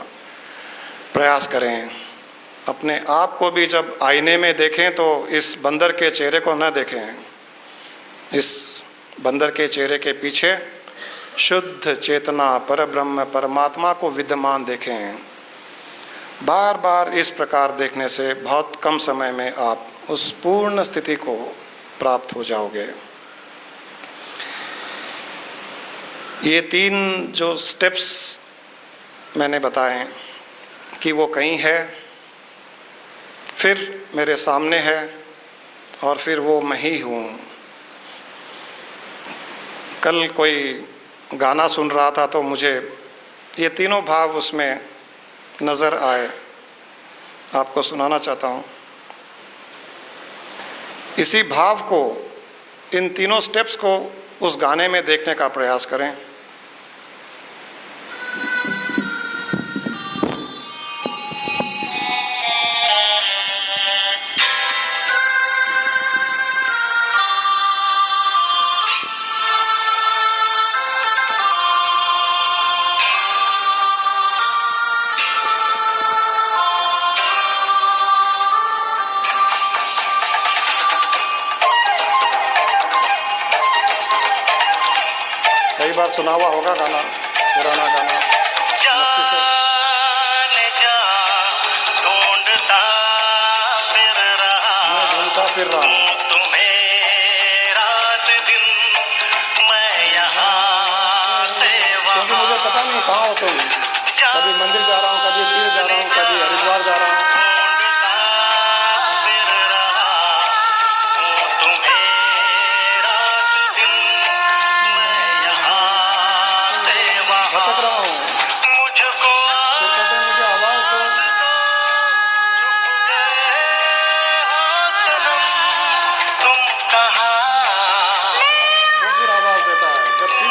[SPEAKER 2] प्रयास करें। अपने आप को भी जब आईने में देखें तो इस बंदर के चेहरे को न देखें, इस बंदर के चेहरे के पीछे शुद्ध चेतना, परब्रह्म, परमात्मा को विद्यमान देखें। बार बार इस प्रकार देखने से बहुत कम समय में आप उस पूर्ण स्थिति को प्राप्त हो जाओगे। ये 3 जो स्टेप्स मैंने बताए कि वो कहीं है, फिर मेरे सामने है, और फिर वो मैं ही हूँ। कल कोई गाना सुन रहा था तो मुझे ये तीनों भाव उसमें नज़र आए, आपको सुनाना चाहता हूँ। इसी भाव को, इन तीनों स्टेप्स को उस गाने में देखने का प्रयास करें। कई बार सुना हुआ होगा गाना, पुराना गाना। मस्ती से ढूंढता फिर रहा हूँ तुम्हें रात दिन, मैं यहाँ से वहाँ, क्योंकि मुझे पता नहीं कहाँ हो तुम। कभी मंदिर जा रहा हूँ, कभी तीर्थ जा रहा हूँ, कभी हरिद्वार जा रहा हूँ।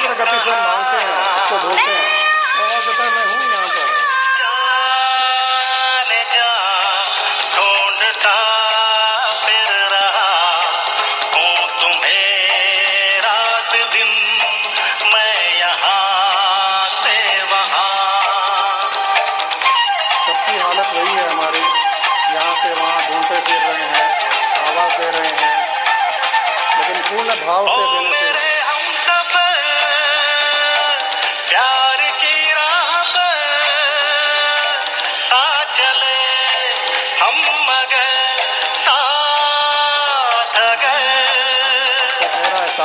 [SPEAKER 2] गति से मांगते हैं, उसको ढूंढते हैं, और कहता है मैं हूँ यहाँ पर। जाने जा ढूंढता फिर रहा हूँ तुम्हें रात दिन, मैं यहाँ से वहाँ। सबकी हालत वही है हमारी, यहाँ से वहाँ ढूंढते फिर रहे हैं, आवाज़ दे रहे हैं, लेकिन पूर्ण भाव से देने से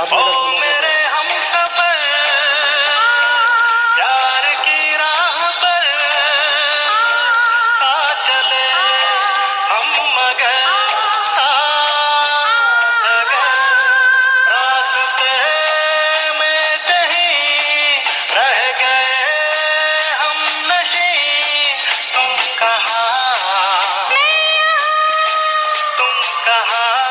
[SPEAKER 2] ओ मेरे हम सफर, प्यार की राह पर साथ चले हम मगर साथ गए, रास्ते में कहीं रह गए हम नशीं, तुम कहाँ, तुम कहाँ,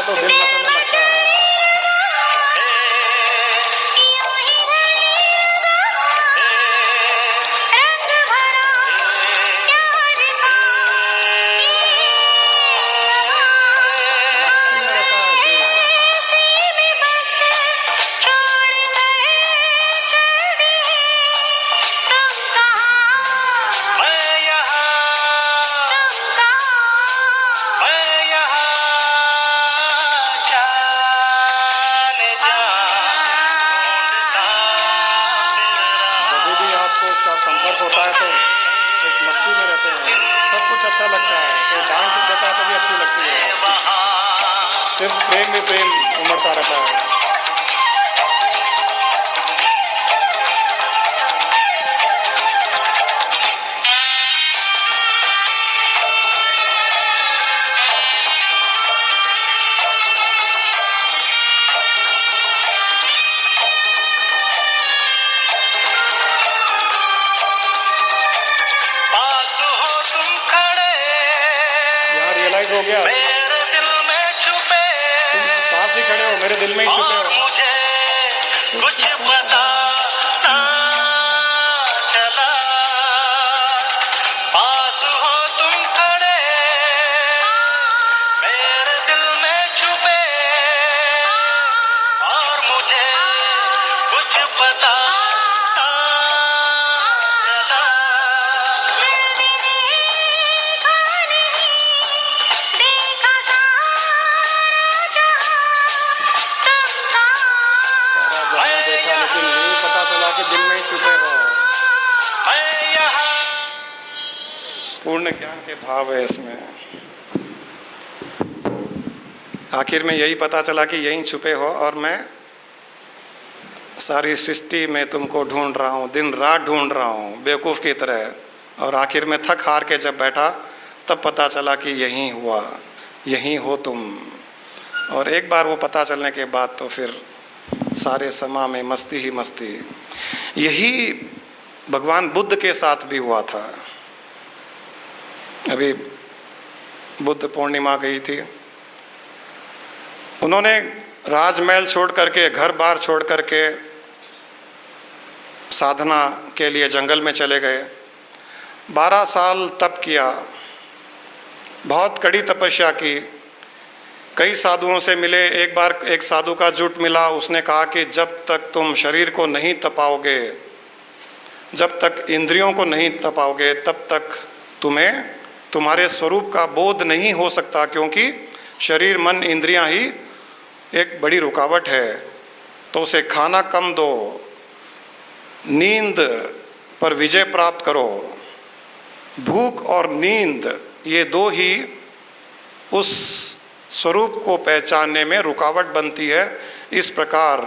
[SPEAKER 2] तो दिल मचलने लगता है। उसका संपर्क होता है तो एक मस्ती में रहते हैं, सब कुछ अच्छा लगता है। कोई डांस देता है तो भी अच्छी लगती है। सिर्फ प्रेम में प्रेम उमड़ता रहता है। हो गया,
[SPEAKER 3] मेरे दिल में छुपे,
[SPEAKER 2] तुम पास ही खड़े हो, मेरे दिल में ही छुपे हो।
[SPEAKER 3] मुझे कुछ पता ना चला, पास हो तुम खड़े, मेरे दिल में छुपे, और मुझे कुछ पता ना चला।
[SPEAKER 2] लेकिन नहीं पता चला कि दिल में ही छुपे हो। पूर्ण ज्ञान के भाव है इसमें। आखिर में यही पता चला कि यहीं छुपे हो और मैं सारी सृष्टि में तुमको ढूंढ रहा हूँ, दिन रात ढूंढ रहा हूँ बेवकूफ़ की तरह। और आखिर में थक हार के जब बैठा तब पता चला कि यहीं हुआ, यहीं हो तुम। और एक बार वो पता चलने के बाद तो फिर सारे समा में मस्ती ही मस्ती। यही भगवान बुद्ध के साथ भी हुआ था। अभी बुद्ध पूर्णिमा गई थी, उन्होंने राजमहल छोड़ करके, घर बार छोड़ करके साधना के लिए जंगल में चले गए। 12 साल तप किया, बहुत कड़ी तपस्या की, कई साधुओं से मिले। एक बार एक साधु का जुट मिला, उसने कहा कि जब तक तुम शरीर को नहीं तपाओगे, जब तक इंद्रियों को नहीं तपाओगे, तब तक तुम्हें तुम्हारे स्वरूप का बोध नहीं हो सकता, क्योंकि शरीर मन इंद्रियां ही एक बड़ी रुकावट है। तो उसे खाना कम दो, नींद पर विजय प्राप्त करो। भूख और नींद ये दो ही उस स्वरूप को पहचानने में रुकावट बनती है। इस प्रकार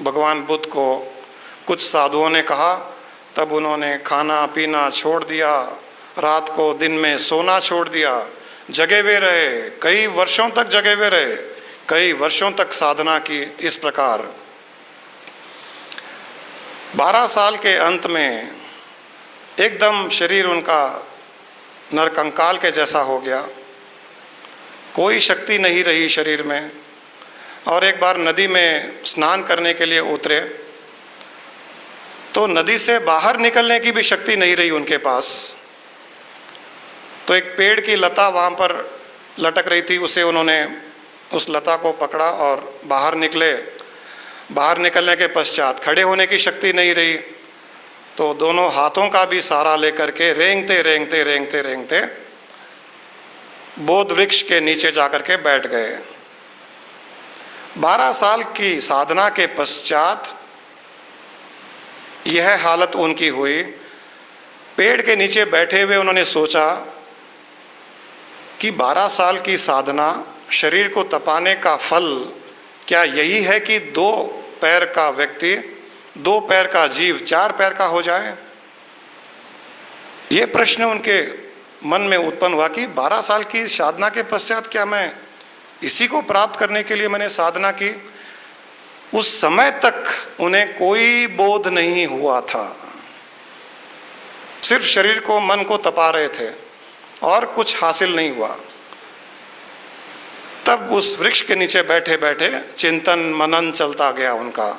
[SPEAKER 2] भगवान बुद्ध को कुछ साधुओं ने कहा, तब उन्होंने खाना पीना छोड़ दिया, रात को दिन में सोना छोड़ दिया, जगे हुए रहे, कई वर्षों तक जगे हुए रहे, कई वर्षों तक साधना की। इस प्रकार 12 साल के अंत में एकदम शरीर उनका नरकंकाल के जैसा हो गया, कोई शक्ति नहीं रही शरीर में। और एक बार नदी में स्नान करने के लिए उतरे तो नदी से बाहर निकलने की भी शक्ति नहीं रही उनके पास। तो एक पेड़ की लता वहाँ पर लटक रही थी, उसे उन्होंने उस लता को पकड़ा और बाहर निकले। बाहर निकलने के पश्चात खड़े होने की शक्ति नहीं रही, तो दोनों हाथों का भी सहारा लेकर के रेंगते रेंगते रेंगते रेंगते बोध वृक्ष के नीचे जाकर के बैठ गए। 12 साल की साधना के पश्चात यह हालत उनकी हुई। पेड़ के नीचे बैठे हुए उन्होंने सोचा कि 12 साल की साधना, शरीर को तपाने का फल क्या यही है कि 2 पैर का व्यक्ति, 2 पैर का जीव 4 पैर का हो जाए? ये प्रश्न उनके मन में उत्पन्न हुआ कि 12 साल की साधना के पश्चात क्या मैं इसी को प्राप्त करने के लिए मैंने साधना की? उस समय तक उन्हें कोई बोध नहीं हुआ था, सिर्फ शरीर को, मन को तपा रहे थे और कुछ हासिल नहीं हुआ। तब उस वृक्ष के नीचे बैठे बैठे चिंतन मनन चलता गया उनका,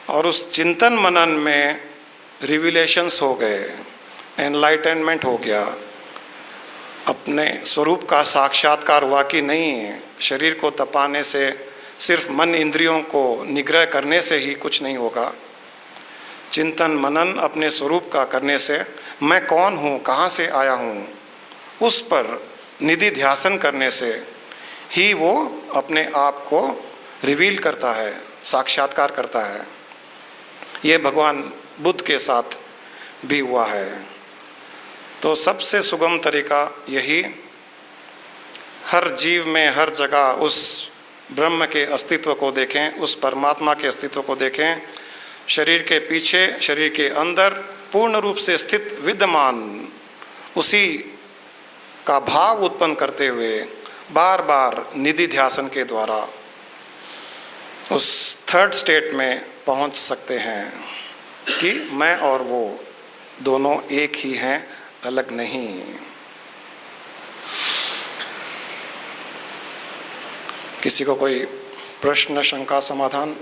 [SPEAKER 2] और उस चिंतन मनन में रिविलेशंस हो गए, एनलाइटनमेंट हो गया, अपने स्वरूप का साक्षात्कार हुआ कि नहीं, शरीर को तपाने से, सिर्फ मन इंद्रियों को निग्रह करने से ही कुछ नहीं होगा। चिंतन मनन अपने स्वरूप का करने से, मैं कौन हूँ, कहाँ से आया हूँ, उस पर निधि ध्यासन करने से ही वो अपने आप को रिवील करता है, साक्षात्कार करता है। ये भगवान बुद्ध के साथ भी हुआ है। तो सबसे सुगम तरीका यही, हर जीव में हर जगह उस ब्रह्म के अस्तित्व को देखें, उस परमात्मा के अस्तित्व को देखें, शरीर के पीछे, शरीर के अंदर पूर्ण रूप से स्थित विद्यमान उसी का भाव उत्पन्न करते हुए बार बार निधि ध्यासन के द्वारा उस थर्ड स्टेट में पहुंच सकते हैं कि मैं और वो दोनों एक ही हैं, अलग नहीं। किसी को कोई प्रश्न, शंका, समाधान?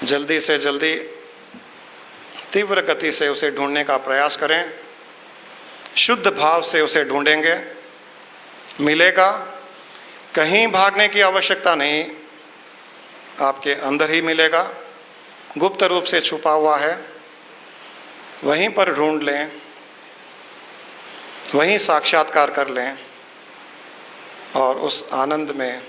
[SPEAKER 2] जल्दी से जल्दी तीव्र गति से उसे ढूंढने का प्रयास करें, शुद्ध भाव से उसे ढूंढेंगे, मिलेगा। कहीं भागने की आवश्यकता नहीं, आपके अंदर ही मिलेगा, गुप्त रूप से छुपा हुआ है, वहीं पर ढूंढ लें, वहीं साक्षात्कार कर लें और उस आनंद में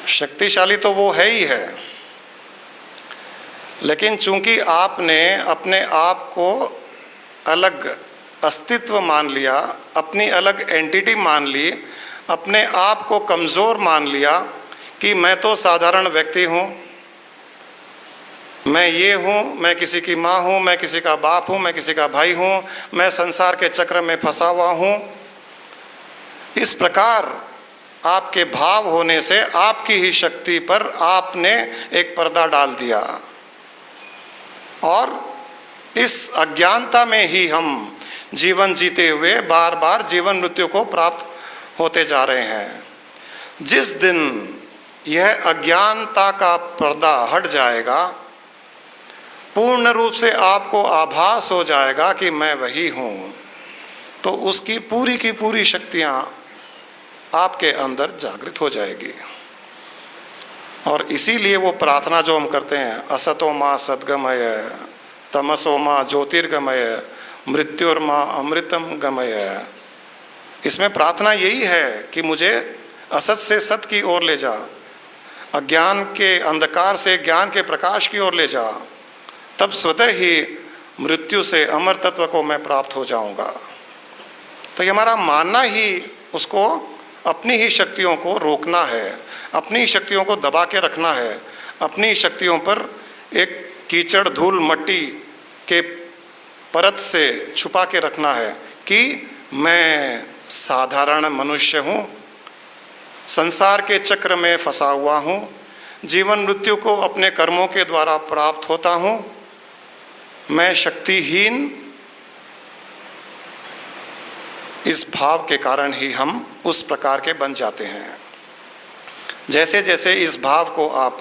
[SPEAKER 2] शक्तिशाली तो वो है ही है, लेकिन चूंकि आपने अपने आप को अलग अस्तित्व मान लिया, अपनी अलग एंटिटी मान ली, अपने आप को कमज़ोर मान लिया कि मैं तो साधारण व्यक्ति हूँ, मैं ये हूँ, मैं किसी की माँ हूँ, मैं किसी का बाप हूँ, मैं किसी का भाई हूँ, मैं संसार के चक्र में फंसा हुआ हूँ। इस प्रकार आपके भाव होने से आपकी ही शक्ति पर आपने एक पर्दा डाल दिया, और इस अज्ञानता में ही हम जीवन जीते हुए बार बार जीवन मृत्यु को प्राप्त होते जा रहे हैं। जिस दिन यह अज्ञानता का पर्दा हट जाएगा, पूर्ण रूप से आपको आभास हो जाएगा कि मैं वही हूँ, तो उसकी पूरी की पूरी शक्तियाँ आपके अंदर जागृत हो जाएगी। और इसीलिए वो प्रार्थना जो हम करते हैं, असतो माँ सद्गमय, तमसो माँ ज्योतिर्गमय, मृत्युर्मा अमृतम गमय, इसमें प्रार्थना यही है कि मुझे असत से सत की ओर ले जा, अज्ञान के अंधकार से ज्ञान के प्रकाश की ओर ले जा, तब स्वतः ही मृत्यु से अमर तत्व को मैं प्राप्त हो जाऊंगा। तो ये हमारा मानना ही उसको अपनी ही शक्तियों को रोकना है, अपनी शक्तियों को दबा के रखना है, अपनी शक्तियों पर एक कीचड़ धूल मट्टी के परत से छुपा के रखना है कि मैं साधारण मनुष्य हूँ, संसार के चक्र में फंसा हुआ हूँ, जीवन मृत्यु को अपने कर्मों के द्वारा प्राप्त होता हूँ, मैं शक्तिहीन। इस भाव के कारण ही हम उस प्रकार के बन जाते हैं। जैसे जैसे इस भाव को आप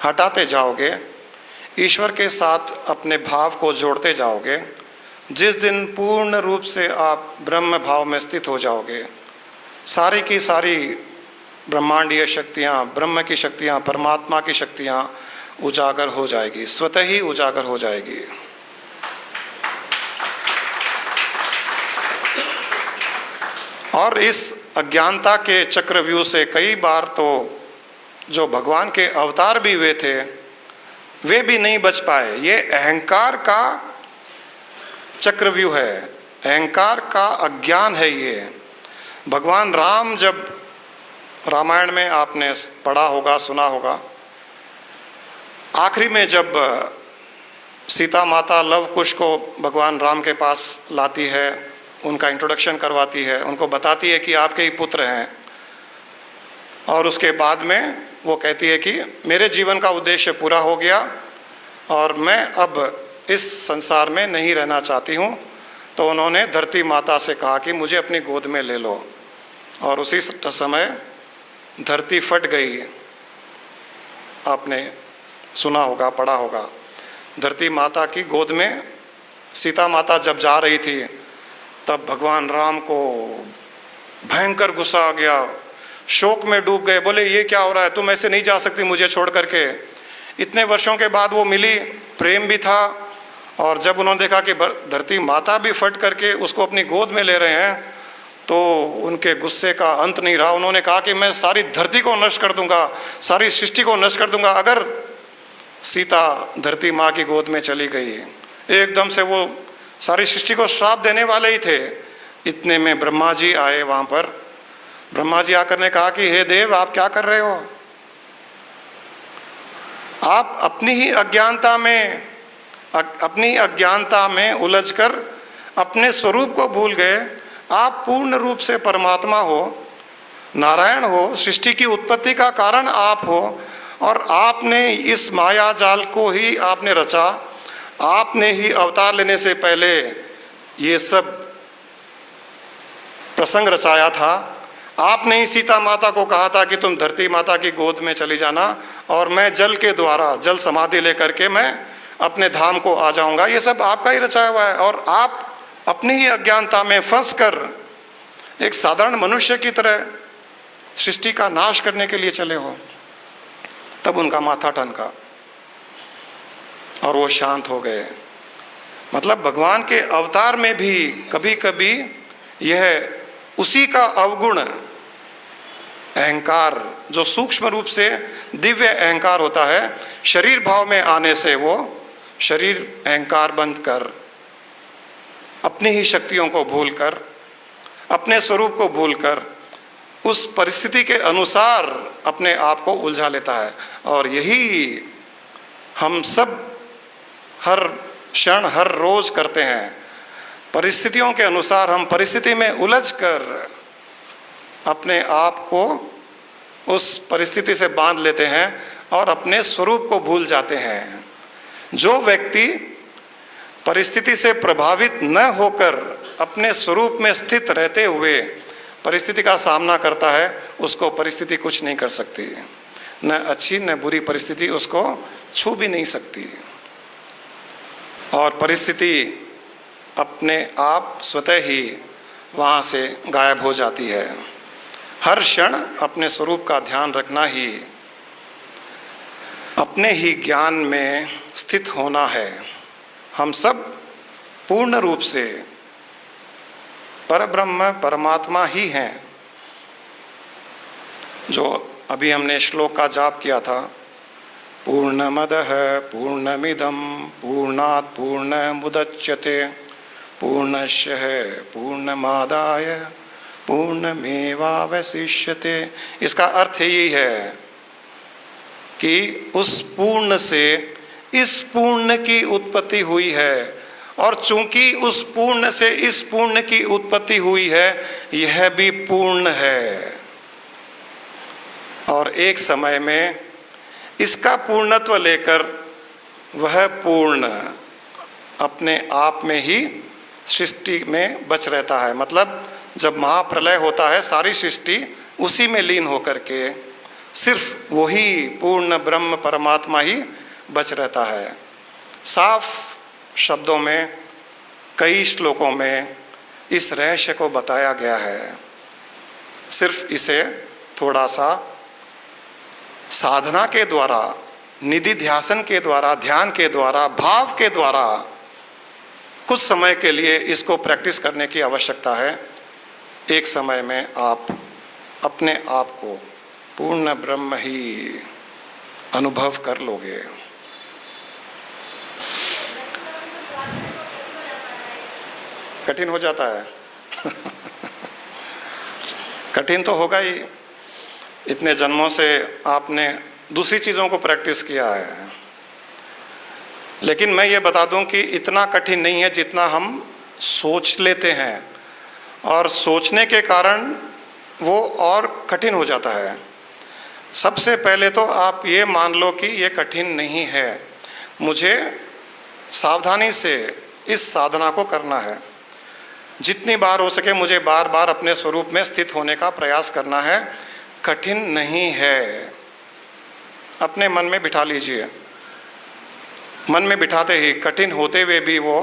[SPEAKER 2] हटाते जाओगे, ईश्वर के साथ अपने भाव को जोड़ते जाओगे, जिस दिन पूर्ण रूप से आप ब्रह्म भाव में स्थित हो जाओगे, सारी की सारी ब्रह्मांडीय शक्तियाँ, ब्रह्म की शक्तियाँ, परमात्मा की शक्तियाँ उजागर हो जाएगी, स्वतः ही उजागर हो जाएगी। और इस अज्ञानता के चक्रव्यूह से कई बार तो जो भगवान के अवतार भी हुए थे, वे भी नहीं बच पाए। ये अहंकार का चक्रव्यूह है, अहंकार का अज्ञान है। ये भगवान राम, जब रामायण में आपने पढ़ा होगा, सुना होगा, आखिरी में जब सीता माता लव कुश को भगवान राम के पास लाती है, उनका इंट्रोडक्शन करवाती है, उनको बताती है कि आपके ही पुत्र हैं, और उसके बाद में वो कहती है कि मेरे जीवन का उद्देश्य पूरा हो गया और मैं अब इस संसार में नहीं रहना चाहती हूँ। तो उन्होंने धरती माता से कहा कि मुझे अपनी गोद में ले लो, और उसी समय धरती फट गई। आपने सुना होगा, पढ़ा होगा। धरती माता की गोद में सीता माता जब जा रही थी तब भगवान राम को भयंकर गुस्सा आ गया, शोक में डूब गए। बोले ये क्या हो रहा है, तुम ऐसे नहीं जा सकती मुझे छोड़ करके। इतने वर्षों के बाद वो मिली, प्रेम भी था, और जब उन्होंने देखा कि धरती माता भी फट करके उसको अपनी गोद में ले रहे हैं तो उनके गुस्से का अंत नहीं रहा। उन्होंने कहा कि मैं सारी धरती को नष्ट कर दूंगा, सारी सृष्टि को नष्ट कर दूंगा अगर सीता धरती माँ की गोद में चली गई। एकदम से वो सारी सृष्टि को श्राप देने वाले ही थे। इतने में ब्रह्मा जी आए वहाँ पर। ब्रह्मा जी आकर ने कहा कि हे देव, आप क्या कर रहे हो? आप अपनी अज्ञानता में उलझकर अपने स्वरूप को भूल गए। आप पूर्ण रूप से परमात्मा हो, नारायण हो, सृष्टि की उत्पत्ति का कारण आप हो, और आपने इस माया जाल को ही आपने रचा। आपने ही अवतार लेने से पहले ये सब प्रसंग रचाया था। आपने ही सीता माता को कहा था कि तुम धरती माता की गोद में चली जाना और मैं जल के द्वारा जल समाधि लेकर के मैं अपने धाम को आ जाऊंगा। ये सब आपका ही रचाया हुआ है, और आप अपनी ही अज्ञानता में फंस कर एक साधारण मनुष्य की तरह सृष्टि का नाश करने के लिए चले हो। तब उनका माथा ठनका और वो शांत हो गए। मतलब भगवान के अवतार में भी कभी कभी यह उसी का अवगुण अहंकार, जो सूक्ष्म रूप से दिव्य अहंकार होता है, शरीर भाव में आने से वो शरीर अहंकार बंद कर अपनी ही शक्तियों को भूलकर, अपने स्वरूप को भूलकर उस परिस्थिति के अनुसार अपने आप को उलझा लेता है। और यही हम सब हर क्षण हर रोज करते हैं। परिस्थितियों के अनुसार हम परिस्थिति में उलझकर अपने आप को उस परिस्थिति से बांध लेते हैं और अपने स्वरूप को भूल जाते हैं। जो व्यक्ति परिस्थिति से प्रभावित न होकर अपने स्वरूप में स्थित रहते हुए परिस्थिति का सामना करता है, उसको परिस्थिति कुछ नहीं कर सकती। न अच्छी न बुरी परिस्थिति उसको छू भी नहीं सकती, और परिस्थिति अपने आप स्वतः ही वहाँ से गायब हो जाती है। हर क्षण अपने स्वरूप का ध्यान रखना ही अपने ही ज्ञान में स्थित होना है। हम सब पूर्ण रूप से परब्रह्म परमात्मा ही हैं। जो अभी हमने श्लोक का जाप किया था, पूर्णमदः पूर्णमिदं पूर्णात् पूर्णमुदच्यते पूर्णस्य पूर्णमादाय पूर्णमेवावशिष्यते। इसका अर्थ यही है कि उस पूर्ण से इस पूर्ण की उत्पत्ति हुई है, और चूंकि उस पूर्ण से इस पूर्ण की उत्पत्ति हुई है, यह भी पूर्ण है, और एक समय में इसका पूर्णत्व लेकर वह पूर्ण अपने आप में ही सृष्टि में बच रहता है। मतलब जब महाप्रलय होता है, सारी सृष्टि उसी में लीन होकर के सिर्फ वही पूर्ण ब्रह्म परमात्मा ही बच रहता है। साफ शब्दों में कई श्लोकों में इस रहस्य को बताया गया है। सिर्फ इसे थोड़ा सा साधना के द्वारा, निधि ध्यासन के द्वारा, ध्यान के द्वारा, भाव के द्वारा कुछ समय के लिए इसको प्रैक्टिस करने की आवश्यकता है। एक समय में आप अपने आप को पूर्ण ब्रह्म ही अनुभव कर लोगे। कठिन हो जाता है कठिन तो होगा ही। इतने जन्मों से आपने दूसरी चीज़ों को प्रैक्टिस किया है, लेकिन मैं ये बता दूं कि इतना कठिन नहीं है जितना हम सोच लेते हैं, और सोचने के कारण वो और कठिन हो जाता है। सबसे पहले तो आप ये मान लो कि ये कठिन नहीं है, मुझे सावधानी से इस साधना को करना है। जितनी बार हो सके मुझे बार बार अपने स्वरूप में स्थित होने का प्रयास करना है। कठिन नहीं है, अपने मन में बिठा लीजिए। मन में बिठाते ही कठिन होते हुए भी वो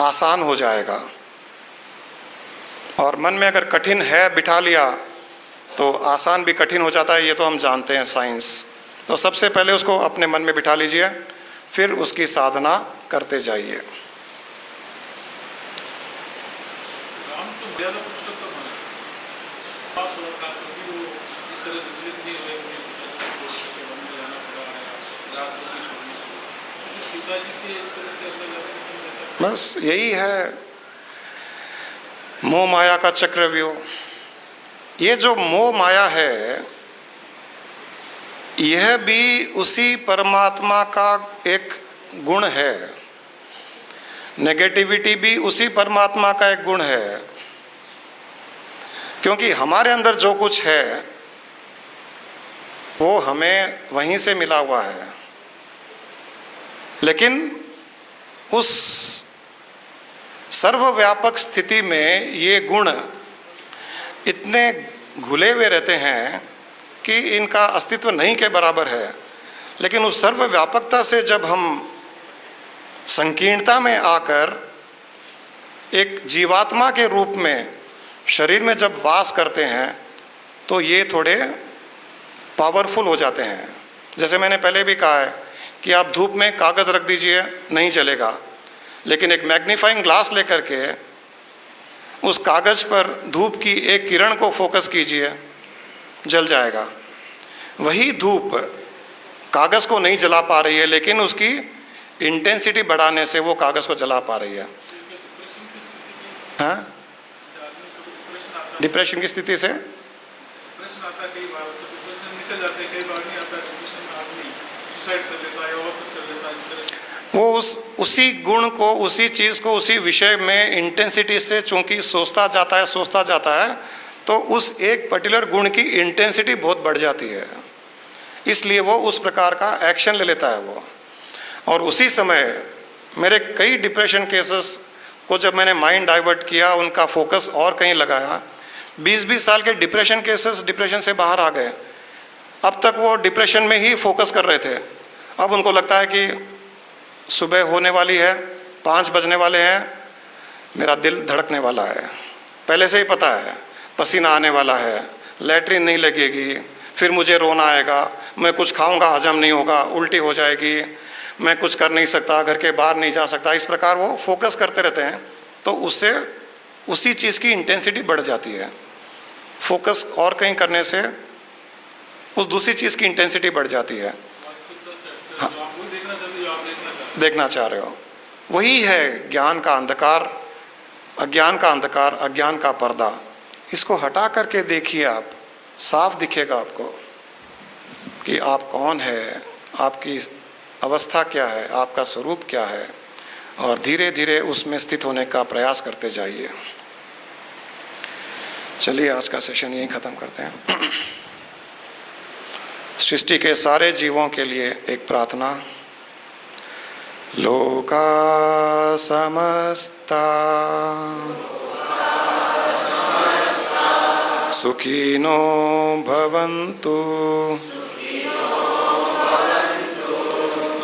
[SPEAKER 2] आसान हो जाएगा। और मन में अगर कठिन है बिठा लिया तो आसान भी कठिन हो जाता है, ये तो हम जानते हैं साइंस। तो सबसे पहले उसको अपने मन में बिठा लीजिए, फिर उसकी साधना करते जाइए।
[SPEAKER 4] राम तो मर्यादा पुरुषोत्तम है, पास हो रखा क्योंकि वो इस तरह विचलित नहीं हुए कि के वन में जाना पड़ा है, रात को भी छोड़नी पड़ी। तो सीता जी के इस तरह से अपने लगे समझ।
[SPEAKER 2] बस यही है मोह माया का चक्रव्यूह। ये जो मोह माया है यह भी उसी परमात्मा का एक गुण है, नेगेटिविटी भी उसी परमात्मा का एक गुण है। क्योंकि हमारे अंदर जो कुछ है वो हमें वहीं से मिला हुआ है, लेकिन उस सर्वव्यापक स्थिति में ये गुण इतने घुले हुए रहते हैं कि इनका अस्तित्व नहीं के बराबर है। लेकिन उस सर्वव्यापकता से जब हम संकीर्णता में आकर एक जीवात्मा के रूप में शरीर में जब वास करते हैं तो ये थोड़े पावरफुल हो जाते हैं। जैसे मैंने पहले भी कहा है कि आप धूप में कागज़ रख दीजिए नहीं चलेगा, लेकिन एक मैग्नीफाइंग ग्लास लेकर के उस कागज़ पर धूप की एक किरण को फोकस कीजिए, जल जाएगा। वही धूप कागज़ को नहीं जला पा रही है, लेकिन उसकी इंटेंसिटी बढ़ाने से वो कागज़ को जला पा रही है। हाँ, डिप्रेशन की स्थिति से
[SPEAKER 4] डिप्रेशन आता है, कई बार डिप्रेशन निकल जाते हैं, कई बार नहीं आता। डिप्रेशन में आदमी सुसाइड कर लेता है और कुछ कर लेता है। इस तरह
[SPEAKER 2] वो उसी गुण को, उसी चीज़ को, उसी विषय में इंटेंसिटी से चूंकि सोचता जाता है तो उस एक पर्टिकुलर गुण की इंटेंसिटी बहुत बढ़ जाती है, इसलिए वो उस प्रकार का एक्शन ले लेता है वो। और उसी समय मेरे कई डिप्रेशन केसेस को जब मैंने माइंड डाइवर्ट किया, उनका फोकस और कहीं लगाया, 20-20 साल के डिप्रेशन केसेस डिप्रेशन से बाहर आ गए। अब तक वो डिप्रेशन में ही फोकस कर रहे थे, अब उनको लगता है कि सुबह होने वाली है, 5 बजने वाले हैं, मेरा दिल धड़कने वाला है, पहले से ही पता है, पसीना आने वाला है, लैट्रिन नहीं लगेगी, फिर मुझे रोना आएगा, मैं कुछ खाऊंगा हजम नहीं होगा, उल्टी हो जाएगी, मैं कुछ कर नहीं सकता, घर के बाहर नहीं जा सकता। इस प्रकार वो फोकस करते रहते हैं, तो उससे उसी चीज़ की इंटेंसिटी बढ़ जाती है। फोकस और कहीं करने से उस दूसरी चीज़ की इंटेंसिटी बढ़ जाती है।
[SPEAKER 4] हाँ,
[SPEAKER 2] देखना चाह रहे हो, वही है ज्ञान का अंधकार, अज्ञान का अंधकार, अज्ञान का पर्दा। इसको हटा करके देखिए, आप साफ दिखेगा आपको कि आप कौन है, आपकी अवस्था क्या है, आपका स्वरूप क्या है, और धीरे धीरे उसमें स्थित होने का प्रयास करते जाइए। चलिए आज का सेशन यहीं ख़त्म करते हैं। सृष्टि के सारे जीवों के लिए एक प्रार्थना। लोका समस्ता सुखिनो भवन्तु,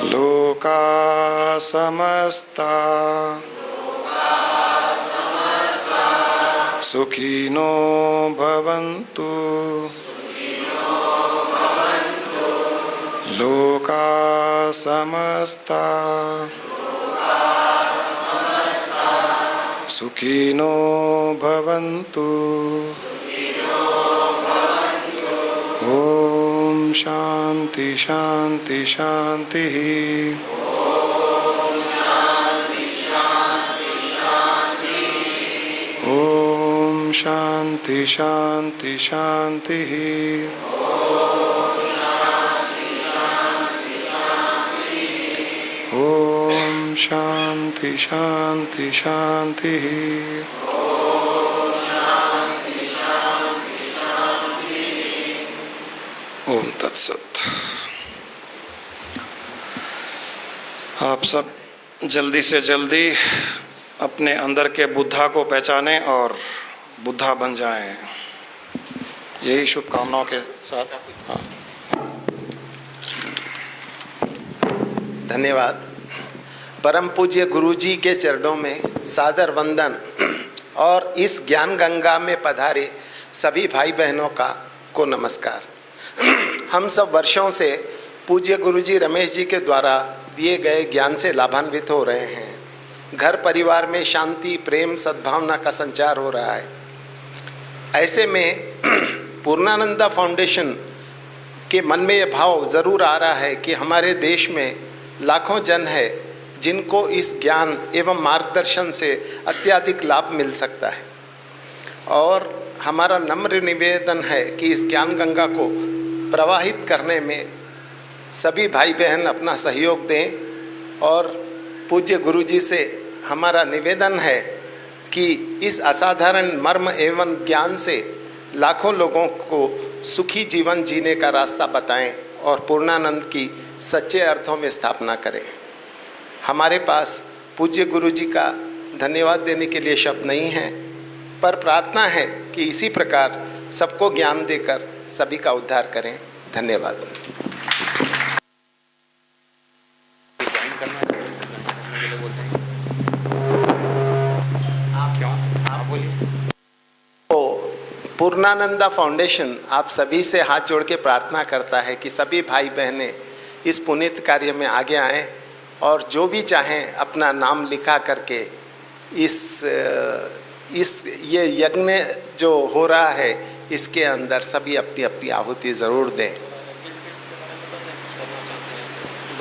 [SPEAKER 2] लोका समस्ता सुखिनो भवन्तु, लोका समस्ता सुखिनो भवन्तु। ओम शांति शांति शांति। ओम शांति शांति शांति। ओम शांति शांति शांति। तत्सत। आप सब जल्दी से जल्दी अपने अंदर के बुद्धा को पहचानें और बुद्धा बन जाएं। यही शुभकामनाओं के साथ। हाँ।
[SPEAKER 5] धन्यवाद। परम पूज्य गुरु जी के चरणों में सादर वंदन और इस ज्ञान गंगा में पधारे सभी भाई बहनों को नमस्कार। हम सब वर्षों से पूज्य गुरु जी रमेश जी के द्वारा दिए गए ज्ञान से लाभान्वित हो रहे हैं। घर परिवार में शांति, प्रेम, सद्भावना का संचार हो रहा है। ऐसे में पूर्णानंदा फाउंडेशन के मन में यह भाव ज़रूर आ रहा है कि हमारे देश में लाखों जन है जिनको इस ज्ञान एवं मार्गदर्शन से अत्यधिक लाभ मिल सकता है, और हमारा नम्र निवेदन है कि इस ज्ञान गंगा को प्रवाहित करने में सभी भाई बहन अपना सहयोग दें। और पूज्य गुरु जी से हमारा निवेदन है कि इस असाधारण मर्म एवं ज्ञान से लाखों लोगों को सुखी जीवन जीने का रास्ता बताएं और पूर्णानंद की सच्चे अर्थों में स्थापना करें। हमारे पास पूज्य गुरु जी का धन्यवाद देने के लिए शब्द नहीं है, पर प्रार्थना है कि इसी प्रकार सबको ज्ञान देकर सभी का उद्धार करें। धन्यवाद। पूर्णानंदा फाउंडेशन आप सभी से हाथ जोड़ के प्रार्थना करता है कि सभी भाई बहनें इस पुनीत कार्य में आगे आएं और जो भी चाहें अपना नाम लिखा करके इस ये यज्ञ जो हो रहा है इसके अंदर सभी अपनी अपनी आहुति ज़रूर दें।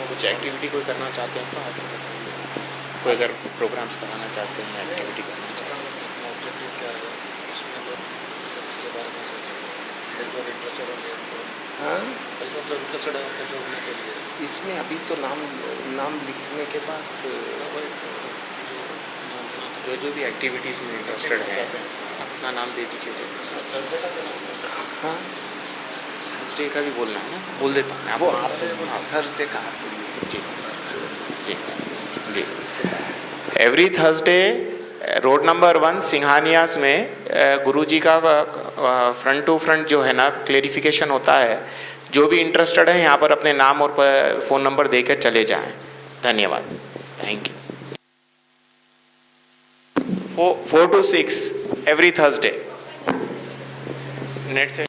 [SPEAKER 6] कुछ एक्टिविटी कोई करना चाहते हैं तो आप कोई अगर प्रोग्राम्स कराना चाहते हैं, एक्टिविटी करना चाहते हैं।
[SPEAKER 5] हाँ, इसमें अभी तो नाम लिखने के बाद
[SPEAKER 6] जो भी एक्टिविटीज़ में इंटरेस्टेड है अपना नाम दे दीजिए।
[SPEAKER 5] हाँ,
[SPEAKER 6] थर्सडे का भी बोलना है ना, बोल देता हूँ
[SPEAKER 5] वो आप थर्सडे का
[SPEAKER 6] जी जी जी। एवरी थर्सडे रोड नंबर 1 सिंघानियास में गुरुजी का फ्रंट टू फ्रंट जो है ना क्लेरिफिकेशन होता है। जो भी इंटरेस्टेड है यहाँ पर अपने नाम और फ़ोन नंबर देकर चले जाएं। धन्यवाद। Thank you. 4 to 6 every Thursday net से